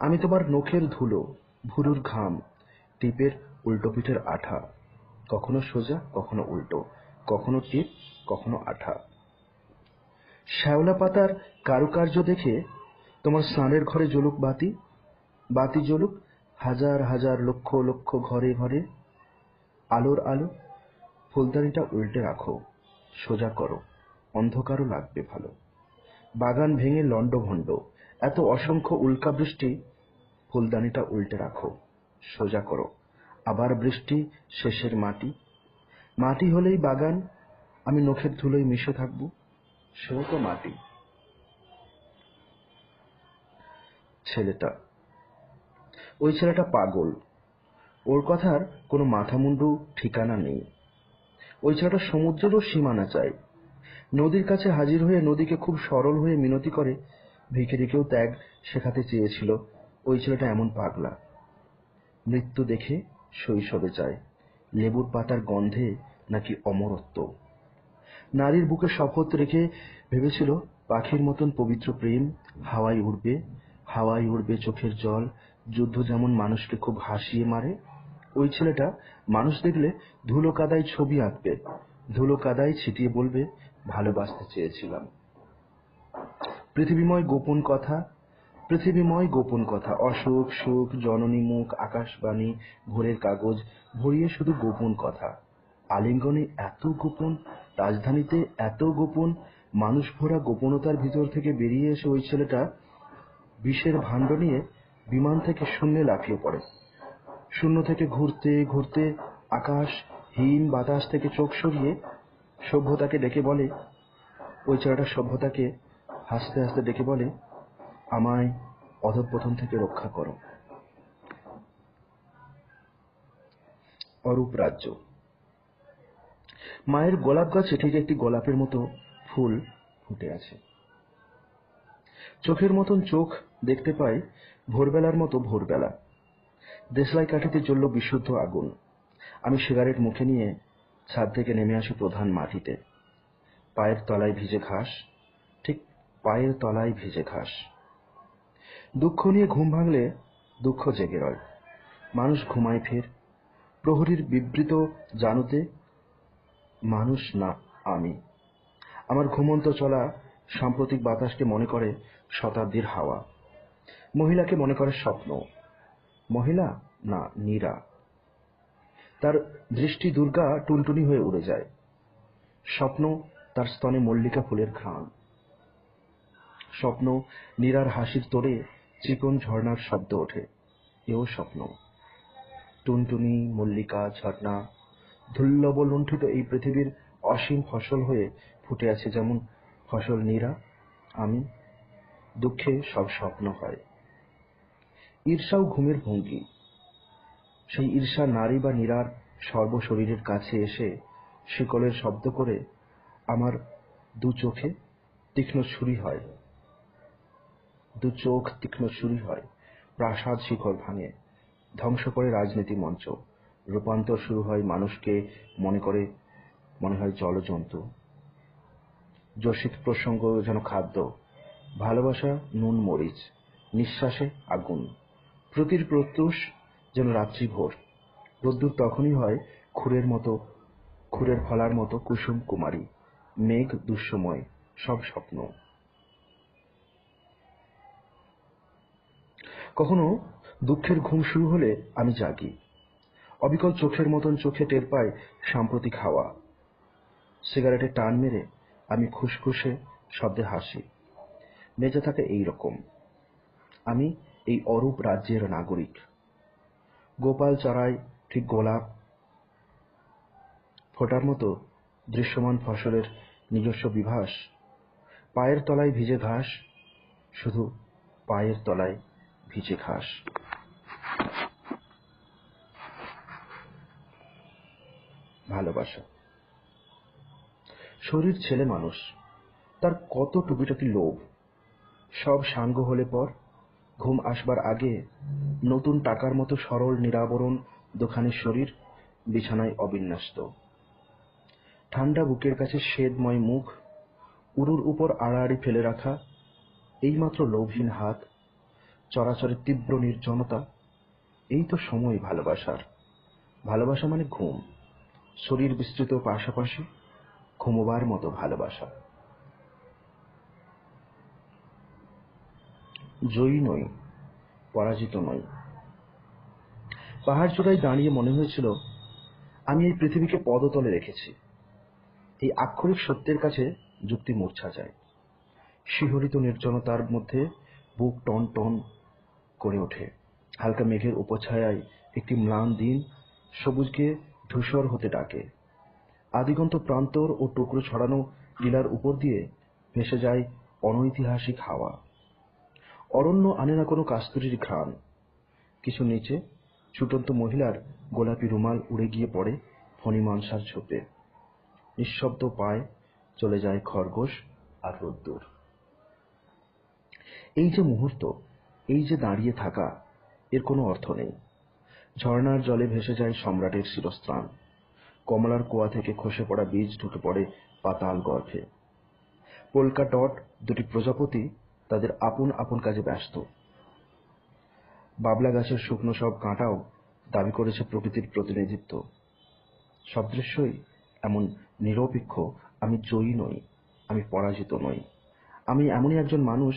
আমি তোমার নখের ধুলো, ভুরুর ঘাম, টিপের উল্টো পিঠের আঠা, কখনো সোজা কখনো উল্টো, কখনো টিপ কখনো আঠা। শ্যাওলা পাতার কারুকার্য দেখে তোমার স্নানের ঘরে জ্বলুক বাতি, বাতি জ্বলুক হাজার হাজার লক্ষ লক্ষ ঘরে ঘরে। আলোর আলো, ফুলদানিটা উল্টে রাখো, সোজা করো, অন্ধকারও লাগবে ভালো। বাগান ভেঙে লণ্ডভণ্ড, এত অসংখ্য উল্কাবৃষ্টি, ফুলদানিটা উল্টে রাখো, সোজা করো, আবার বৃষ্টি, শেষের মাটি। মাটি হলেই বাগান, আমি নখের ধুলোয় মিশে থাকবো, সেও তো মাটি। ছেলেটা, ওই ছেলেটা পাগল, ওর কথার কোনো মাথামুন্ডু ঠিকানা নেই। ওই ছেলেটা সমুদ্রেরও সীমানা চায়, নদীর কাছে হাজির হয়ে নদীকে খুব সরল হয়ে মিনতি করে, ভিখিরিকেও ত্যাগ শেখাতে চেয়েছিল। ওই ছেলেটা এমন পাগলা। মৃত্যু দেখে শৈশবে যায়, লেবুর পাতার গন্ধে নাকি অমরত্ব। নারীর বুকে শপথ রেখে ভেবেছিল পাখির মতন পবিত্র প্রেম, হাওয়ায় উড়বে, হাওয়ায় উড়বে চোখের জল। যুদ্ধ যেমন মানুষকে খুব হাসিয়ে মারে, ওই ছেলেটা মানুষ দেখলে ধুলো কাদায় ছবি আঁকবে, ধুলো কাদায় ছিটিয়ে বলবে ভালোবাসতে চেয়েছিলাম। পৃথিবীময় গোপন কথা, পৃথিবীময় গোপন কথা, অসুখ সুখ, জননী মুখ, আকাশবাণী, ভোরের কাগজ ভরিয়ে শুধু গোপন কথা। আলিঙ্গনে এত গোপন, রাজধানীতে এত গোপন, মানুষ ভরা গোপনতার ভিতর থেকে বেরিয়ে এসে ওই ছেলেটা বিষের ভাণ্ড নিয়ে বিমান থেকে শূন্যে লাফিয়ে পড়ে। শূন্য থেকে ঘুরতে ঘুরতে আকাশ, হিম বাতাস থেকে চোখ সরিয়ে সভ্যতাকে ডেকে বলে, ওই ছেলেটা সভ্যতাকে হাসতে হাসতে ডেকে বলে, আমায় অধঃপতন থেকে রক্ষা করো। অরূপ রাজ্য। মায়ের গোলাপ গাছে ঠিক একটি গোলাপের মতো ফুল ফুটে আছে। চোখের মতন চোখ দেখতে পাই ভোরবেলার মতো ভোরবেলা। দেশলাই কাঠিতে জ্বলল বিশুদ্ধ আগুন। আমি সিগারেট মুখে নিয়ে ছাদ থেকে নেমে আসি প্রধান মাটিতে। পায়ের তলায় ভিজে ঘাস, ঠিক পায়ের তলায় ভিজে ঘাস। দুঃখ নিয়ে ঘুম ভাঙলে দুঃখ জেগে রয়, মানুষ ঘুমায় ফের। প্রহরীর বিবৃত জানুতে মানুষ না আমি। আমার ঘুমন্ত চলা সাম্প্রতিক বাতাসকে মনে করে শতাব্দীর হাওয়া, মহিলাকে মনে করে স্বপ্ন। মহিলা না, নীরা। তার দৃষ্টি দুর্গা টুনটুনি হয়ে উড়ে যায়। স্বপ্ন তার স্তনে মল্লিকা ফুলের ঘ্রাণ। স্বপ্ন নীরার হাসির তোড়ে চিকন ঝর্ণার শব্দ ওঠে, এও স্বপ্ন। টুনটুনি, মল্লিকা, ঝর্ণা, ধুল্লব লুণ্ঠিত এই পৃথিবীর অসীম ফসল হয়ে ফুটে আছে যেমন ফসল নীরা, আমি। দুঃখে সব স্বপ্ন হয়। ঈর্ষাও ঘুমের ভঙ্গি। সেই ঈর্ষা নারী বা নীরার সর্বশরীরের কাছে এসে শিকলের শব্দ করে আমার দু চোখে তীক্ষ্ণ ছুরি হয়। দু চোখ তীক্ষ্ণ ছুরি হয়, প্রাসাদ শিখর ভাঙে, ধ্বংস করে রাজনীতি মঞ্চ, রূপান্তর শুরু হয়, মানুষকে মনে হয় জলজন্তু। যোশিত প্রসঙ্গ যেন খাদ্য, ভালোবাসা নুন মরিচ, নিঃশ্বাসে আগুন, প্রতির প্রত্যুষ যেন রাত্রি ভোর। রোদ্দুর তখনই হয় খুরের ফলার মতো কুসুম কুমারী, মেঘ দুঃসময়, সব স্বপ্ন। কখনো দুঃখের ঘুম শুরু হলে আমি জাগি, অবিকল চোখের মতন চোখে টের পাই সাম্প্রতিক হাওয়া। সিগারেটে টান মেরে আমি খুসখুসে শব্দে হাসি। বেঁচে থাকে এই রকম। আমি এই অরূপ রাজ্যের নাগরিক। গোপাল চড়ায় ঠিক গোলাপ ফোটার মতো দৃশ্যমান ফসলের নিজস্ব বিভাস। পায়ের তলায় ভিজে ঘাস, শুধু পায়ের তলায় ভিজে ঘাস। ভালোবাসা। শরীর ছেলে মানুষ, তার কত টুকিটাকি লোভ। সব সাঙ্গ হলে পর ঘুম আসবার আগে নতুন টাকার মতো সরল নিরাবরণ দোকানের শরীর বিছানায় অবিন্যস্ত। ঠান্ডা বুকের কাছে স্বেদময় মুখ, উরুর উপর আড়াআড়ি ফেলে রাখা এইমাত্র লোভহীন হাত, চরাচরের তীব্র নির্জনতা। এই তো সময় ভালোবাসার। ভালোবাসা মানে ঘুম, শরীর বিস্তৃত পাশাপাশি ঘুমোবার মতো ভালোবাসা। জয়ী নই, পরাজিত নই। পাহাড় চূড়ায় দাঁড়িয়ে মনে হয়েছিল আমি এই পৃথিবীকে পদতলে রেখেছি। এই আক্ষরিক সত্যের কাছে যুক্তি মূর্ছা যায়। শিহরিত নির্জনতার মধ্যে বুক টন টন করে ওঠে। হালকা মেঘের উপছায়ায় একটি ম্লান দিন সবুজকে ধূসর হতে ডাকে। আদিগন্ত প্রান্তর ও টুকরো ছড়ানো লীলার উপর দিয়ে ভেসে যায় অনৈতিহাসিক হাওয়া। অরণ্য আনে না কোনো কাস্তুরীর ঘ্রাণ। কিছু নিচে ছুটন্ত মহিলার গোলাপি রুমাল উড়ে গিয়ে পড়ে ফণিমানসার ঝোপে। নিঃশব্দ পায়ে চলে যায় খরগোশ আর রোদ্দুর। এই যে মুহূর্ত, এই যে দাঁড়িয়ে থাকা, এর কোনো অর্থ নেই। ঝর্ণার জলে ভেসে যায় সম্রাটের শিরস্ত্রাণ। কমলার কুয়া থেকে খসে পড়া বীজ ঢুকে পড়ে পাতাল গর্ভে। পোলকা ডট দুটি প্রজাপতি তাদের আপন আপন কাজে ব্যস্ত। বাবলা গাছের শুকনো সব কাঁটাও দাবি করেছে প্রকৃতির প্রতিনিধিত্ব। সব দৃশ্যই এমন নিরপেক্ষ। আমি জয়ী নই, আমি পরাজিত নই। আমি এমনই একজন মানুষ,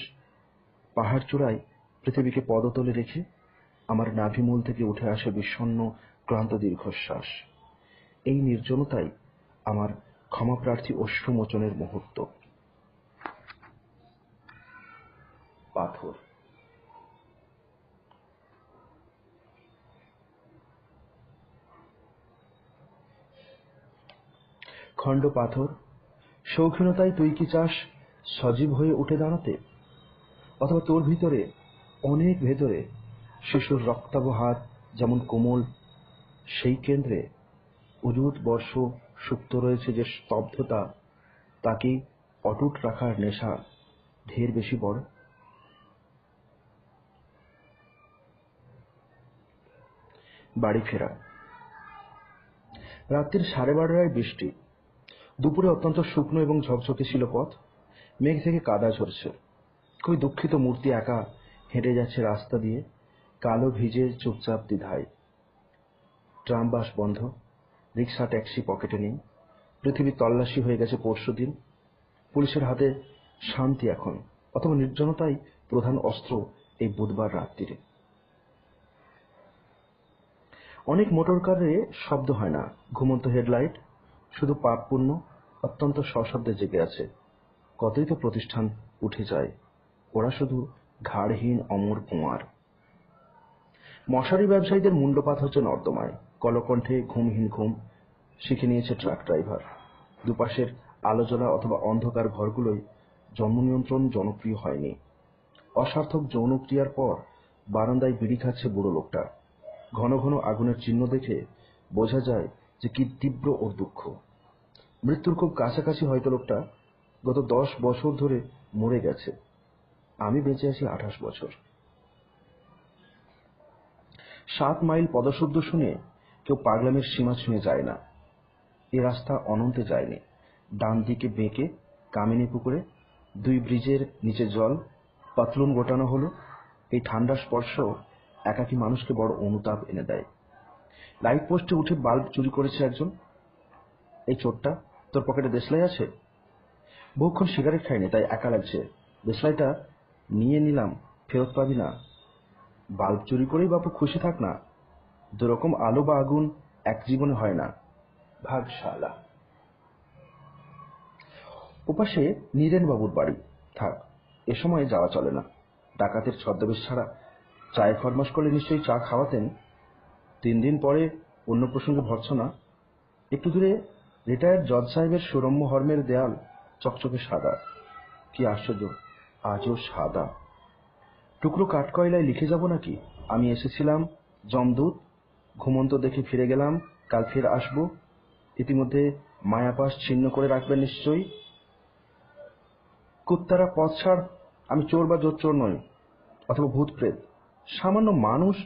পাহাড় চূড়ায় পৃথিবীকে পদতলে রেখে আমার নাভিমূল থেকে উঠে আসে বিষণ্ণ ক্লান্ত দীর্ঘশ্বাস। এই নির্জনতাই আমার ক্ষমাপ্রার্থী অশ্রুমোচনের মুহূর্ত। পাথর। খণ্ড পাথর। শৌখিনতায় তুই কি চাস সজীব হয়ে উঠে দাঁড়াতে? অথবা তোর ভিতরে, অনেক ভেতরে শিশুর রক্তাভ হাত যেমন কোমল, সেই কেন্দ্রে অযুত বর্ষ সুপ্ত রয়েছে যে স্তব্ধতা, তাকে অটুট রাখার নেশা ঢের বেশি বড়। বাড়ি ফেরা। রাত্রির 12:30 বৃষ্টি। দুপুরে অত্যন্ত শুকনো এবং ঝকঝকে ছিল পথ। মেঘ থেকে কাদা ঝরছে। খুবই দুঃখিত মূর্তি একা হেঁটে যাচ্ছে রাস্তা দিয়ে, কালো ভিজে চুপচাপ দ্বিধায়। ট্রাম বাস বন্ধ, রিক্সা ট্যাক্সি পকেটে নেই। পৃথিবী তল্লাশি হয়ে গেছে পরশুদিন। পুলিশের হাতে শান্তি এখন, অথবা নির্জনতাই প্রধান অস্ত্র এই বুধবার রাত্রিরে। অনেক মোটর কারে শব্দ হয় না, ঘুমন্ত হেডলাইট, শুধু পাপ পুণ্য অত্যন্ত সশব্দে জেগে আছে। কতই তো প্রতিষ্ঠান উঠে যায়, ওরা শুধু ঘাড়হীন অমর কুমার। মশারি ব্যবসায়ীদের মুন্ডপাত হচ্ছে নর্দমায়, কলকণ্ঠে ঘুমহীন ঘুম শিখে নিয়েছে ট্রাক ড্রাইভার। দুপাশের আলোজলা অথবা অন্ধকার ঘরগুলোই জন্ম নিয়ন্ত্রণ জনপ্রিয় হয়নি। অসার্থক যৌনক্রিয়ার পর বারান্দায় বিড়ি খাচ্ছে বুড়ো লোকটা। ঘন ঘন আগুনের চিহ্ন দেখে বোঝা যায় যে কি তীব্র ওর দুঃখ। মৃত্যুর খুব কাছাকাছি হয়তো লোকটা। গত 10 বছর ধরে মরে গেছে, আমি বেঁচে আছি 28 বছর। 7 মাইল পদশব্দ শুনে কেউ পাগলামের সীমা ছুঁয়ে যায় না। এ রাস্তা অনন্তে যায়নি। ডান দিকে বেঁকে কামিনী পুকুরে 2 ব্রিজের নিচে জল পাতলুন গোটানো হলো। এই ঠান্ডা স্পর্শ একাকী মানুষকে বড় অনুতাপ এনে দেয়। লাইট পোস্টে উঠে বাল্ব চুরি করেছে একজন। এই চোরটা, তোর পকেটে দেশলাই আছে? বহুক্ষণ সিগারেট খাইনি, তাই একা লাগছে। দেশলাইটা নিয়ে নিলাম, ফেরত পাবি না। বাল্ব চুরি করেই বাপু খুশি থাক না। দুরকম আলো বা আগুন এক জীবনে হয় না, ভাগশালা। ওপাশে নীরেন বাবুর বাড়ি। থাক, এ সময় যাওয়া চলে না। ডাকাতের ছদ্মবেশ ছাড়া চায়ে ফরমাস করলে নিশ্চয়ই চা খাওয়াতেন। 3 দিন পরে অন্য প্রসঙ্গে ভর্ৎসনা। একটু দূরে রিটায়ার্ড জজ সাহেবের সুরম্য হর্মের দেয়াল চকচকে সাদা। কি আশ্চর্য, আজও সাদা। টুকরো কাঠকয়লায় লিখে যাব নাকি, আমি এসেছিলাম যমদূত, ঘুমন্ত দেখে ফিরে গেলাম, কাল ফের আসবো। ইতিমধ্যে মায়াপাশ ছিন্ন করে রাখবেন নিশ্চয়ই। কুত্তারা পথ ছাড়, আমি চোর বা জোচ্চোর নই, অথবা ভূত প্রেত। সামান্য মানুষ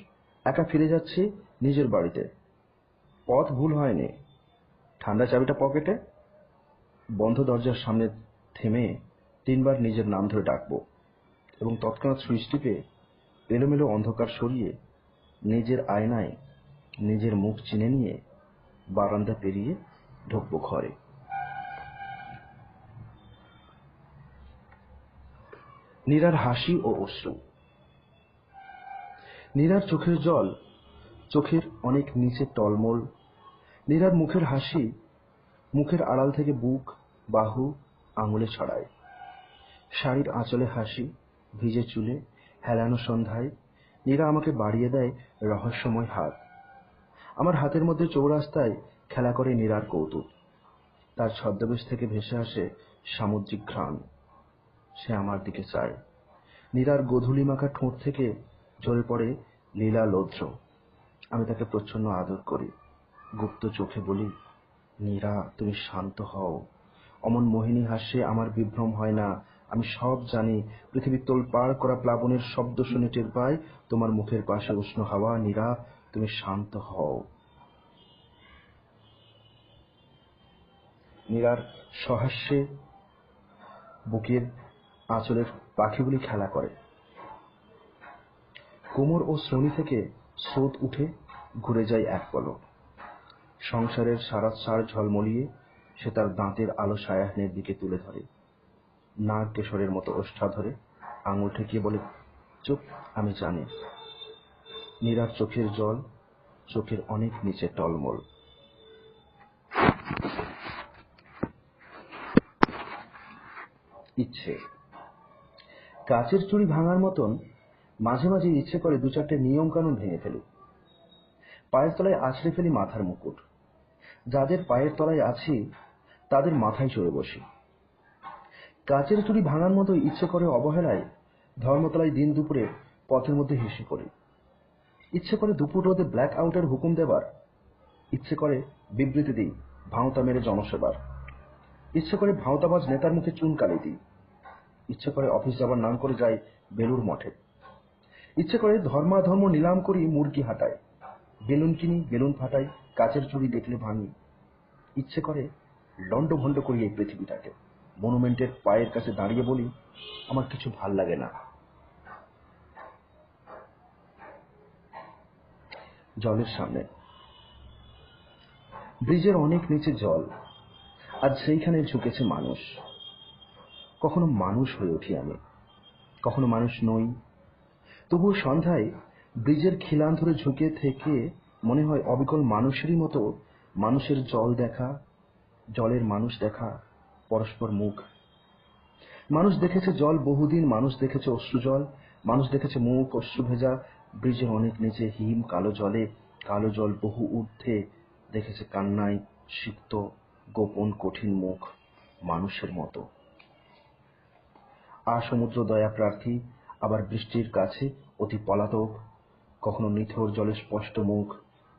একা ফিরে যাচ্ছে নিজের বাড়িতে। পথ ভুল হয়নি। ঠান্ডা চাবিটা পকেটে। বন্ধ দরজার সামনে থেমে 3 বার নিজের নাম ধরে ডাকবো এবং তৎক্ষণাৎ সুইচ টিপে এলোমেলো অন্ধকার সরিয়ে নিজের আয়নায় নিজের মুখ চিনে নিয়ে বারান্দা পেরিয়ে ঢুকবো ঘরে। নীরার হাসি ও অশ্রু। নীরার চোখের জল চোখের অনেক নিচে টলমল। নীরার মুখের হাসি মুখের আড়াল থেকে বুক, বাহু, আঙুলে ছড়ায়। শাড়ির আঁচলে হাসি, ভিজে চুলে, হেলানো সন্ধ্যায় নীরা আমাকে বাড়িয়ে দেয় রহস্যময় হাত। আমার হাতের মধ্যে চৌরাস্তায় খেলা করে নীরার কৌতুক। তার ছদ্মবেশ থেকে ভেসে আসে সামুদ্রিক ঘ্রাণ। সে আমার দিকে চায়। নীরার গোধূলি মাখা ঠোঁট থেকে ঝরে পড়ে লীলা লৌদ্র। আমি তাকে প্রচ্ছন্ন আদর করি, গুপ্ত চোখে বলি, নীরা তুমি শান্ত হও। অমন মোহিনী হাস্যে আমার বিভ্রম হয় না। আমি সব জানি। পৃথিবীর তোলপাড় করা প্লাবনের শব্দ শুনে টের পাই তোমার মুখের পাশে উষ্ণ হাওয়া। নীরা তুমি শান্ত হও। নীরার সহাস্যে বুকের আঁচলের পাখিগুলি খেলা করে। কোমর ও শ্রোণী থেকে স্রোত উঠে ঘুরে যায় এক পলক। সংসারের সারা সার ঝলমলিয়ে সে তার দাঁতের আলো সায়াহ্নের দিকে তুলে ধরে। নাগ কেশরের মতো ওষ্ঠা ধরে আঙুল ঠেকিয়ে বলে, চুপ, আমি জানি। নীরার চোখের জল চোখের অনেক নিচে টলমল। ইচ্ছে। কাচের চুড়ি ভাঙার মতন মাঝে মাঝে ইচ্ছে করে 2-4টে নিয়ম কানুন ভেঙে ফেলি। পায়ের তলায় আছড়ে ফেলি মাথার মুকুট। যাদের পায়ের তলায় আছি তাদের মাথায় চড়ে বসি। কাচের চুড়ি ভাঙার মতো ইচ্ছে করে অবহেলায় ধর্মতলায় দিন দুপুরে পথের মধ্যে হেসে করি। ইচ্ছে করে দুপুর রোদে ব্ল্যাক আউটের হুকুম দেবার। ইচ্ছে করে বিবৃতি দিই ভাঁওতা মেরে জনসেবার। ইচ্ছে করে ভাঁওতাবাজ নেতার মুখে চুন কালি দিই। ইচ্ছে করে অফিস যাবার নাম করে যাই বেলুর মঠে। ইচ্ছে করে ধর্মাধর্ম নিলাম করি মুরগি হাটায়। বেলুন কিনি, বেলুন ফাটাই, কাচের চুড়ি দেখলে ভাঙি। ইচ্ছে করে লন্ডভন্ড করি এই পৃথিবীটাকে। মনুমেন্টের পায়ের কাছে দাঁড়িয়ে বলি, আমার কিছু ভাল লাগে না। জলের সামনে ব্রিজের অনেক নিচে জল, আজ সেইখানে ঝুঁকেছে মানুষ। কখনো মানুষ হয়ে উঠি আমি, কখনো মানুষ নই। তবুও সন্ধ্যায় ব্রিজের খিলান ধরে ঝুঁকে থেকে মনে হয় অবিকল মানুষেরই মতো মানুষের জল দেখা, জলের মানুষ দেখা, পরস্পর মুখ। মানুষ দেখেছে জল বহুদিন, মানুষ দেখেছে অশ্রু জল, মানুষ দেখেছে মুখ অশ্রু ভেজা ব্রিজের অনেক নিচে হিম কালো জলে, কালো জল বহু ঊর্ধ্বে দেখেছে কান্নায় সিক্ত গোপন কঠিন মুখ মানুষের মতো। সমুদ্র দয়া প্রার্থী, আবার বৃষ্টির কাছে অতি পলাতক, কখনো নিথর জলে স্পষ্ট মুখ,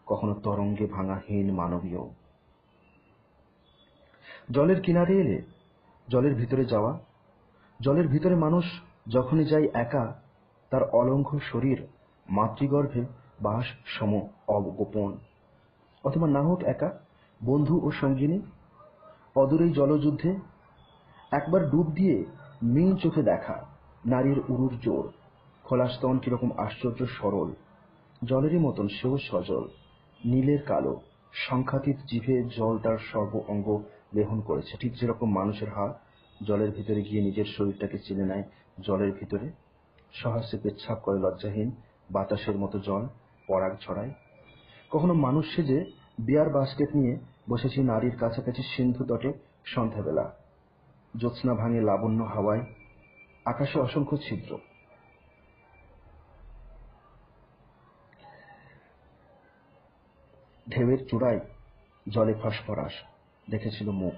কখনো তরঙ্গে ভাঙা হীন মানবীয়। জলের কিনারে এলে জলের ভিতরে যাওয়া, জলের ভিতরে মানুষ যখনই যায় একা, তার অলঙ্ঘ শরীর মাতৃগর্ভে বাস সম অগোপন, অথবা না হোক একা বন্ধু ও সঙ্গিনী অদূরেই জলযুদ্ধে একবার ডুব দিয়ে মিন চোখে দেখা নারীর উরুর জোর, খোলা স্তন কিরকম আশ্চর্য সরল, জলেরই মতন সেও সজল, নীলের কালো সংখ্যাতীত জিভে জল তার সর্ব অঙ্গ লেহন করেছে, ঠিক যেরকম মানুষের হাত জলের ভিতরে গিয়ে নিজের শরীরটাকে চিনে নেয় জলের ভিতরে, সহাস্যে পেচ্ছাপ করে লজ্জাহীন, বাতাসের মতো জল পরাগ ছড়ায়। কখনো মানুষ সেজে বিয়ার বাস্কেট নিয়ে বসেছি নারীর কাছাকাছি সিন্ধু তটে সন্ধ্যাবেলা, জ্যোৎস্না ভাঙে লাবণ্য হাওয়ায়, আকাশে অসংখ্য ছিদ্র, ঢেউয়ের চূড়ায় জলে ফসফরাস দেখেছিল মুখ,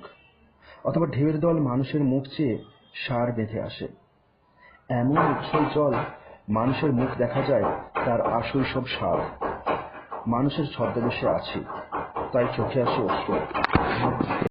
অথবা ঢেউয়ের দল মানুষের মুখ চেয়ে সার বেঁধে আসে, এমন উচ্ছল জল মানুষের মুখ দেখা যায় তার আশৈশব সার। মানুষের ছদ্মবেশে আছি, তাই চোখে আসে অশ্রু।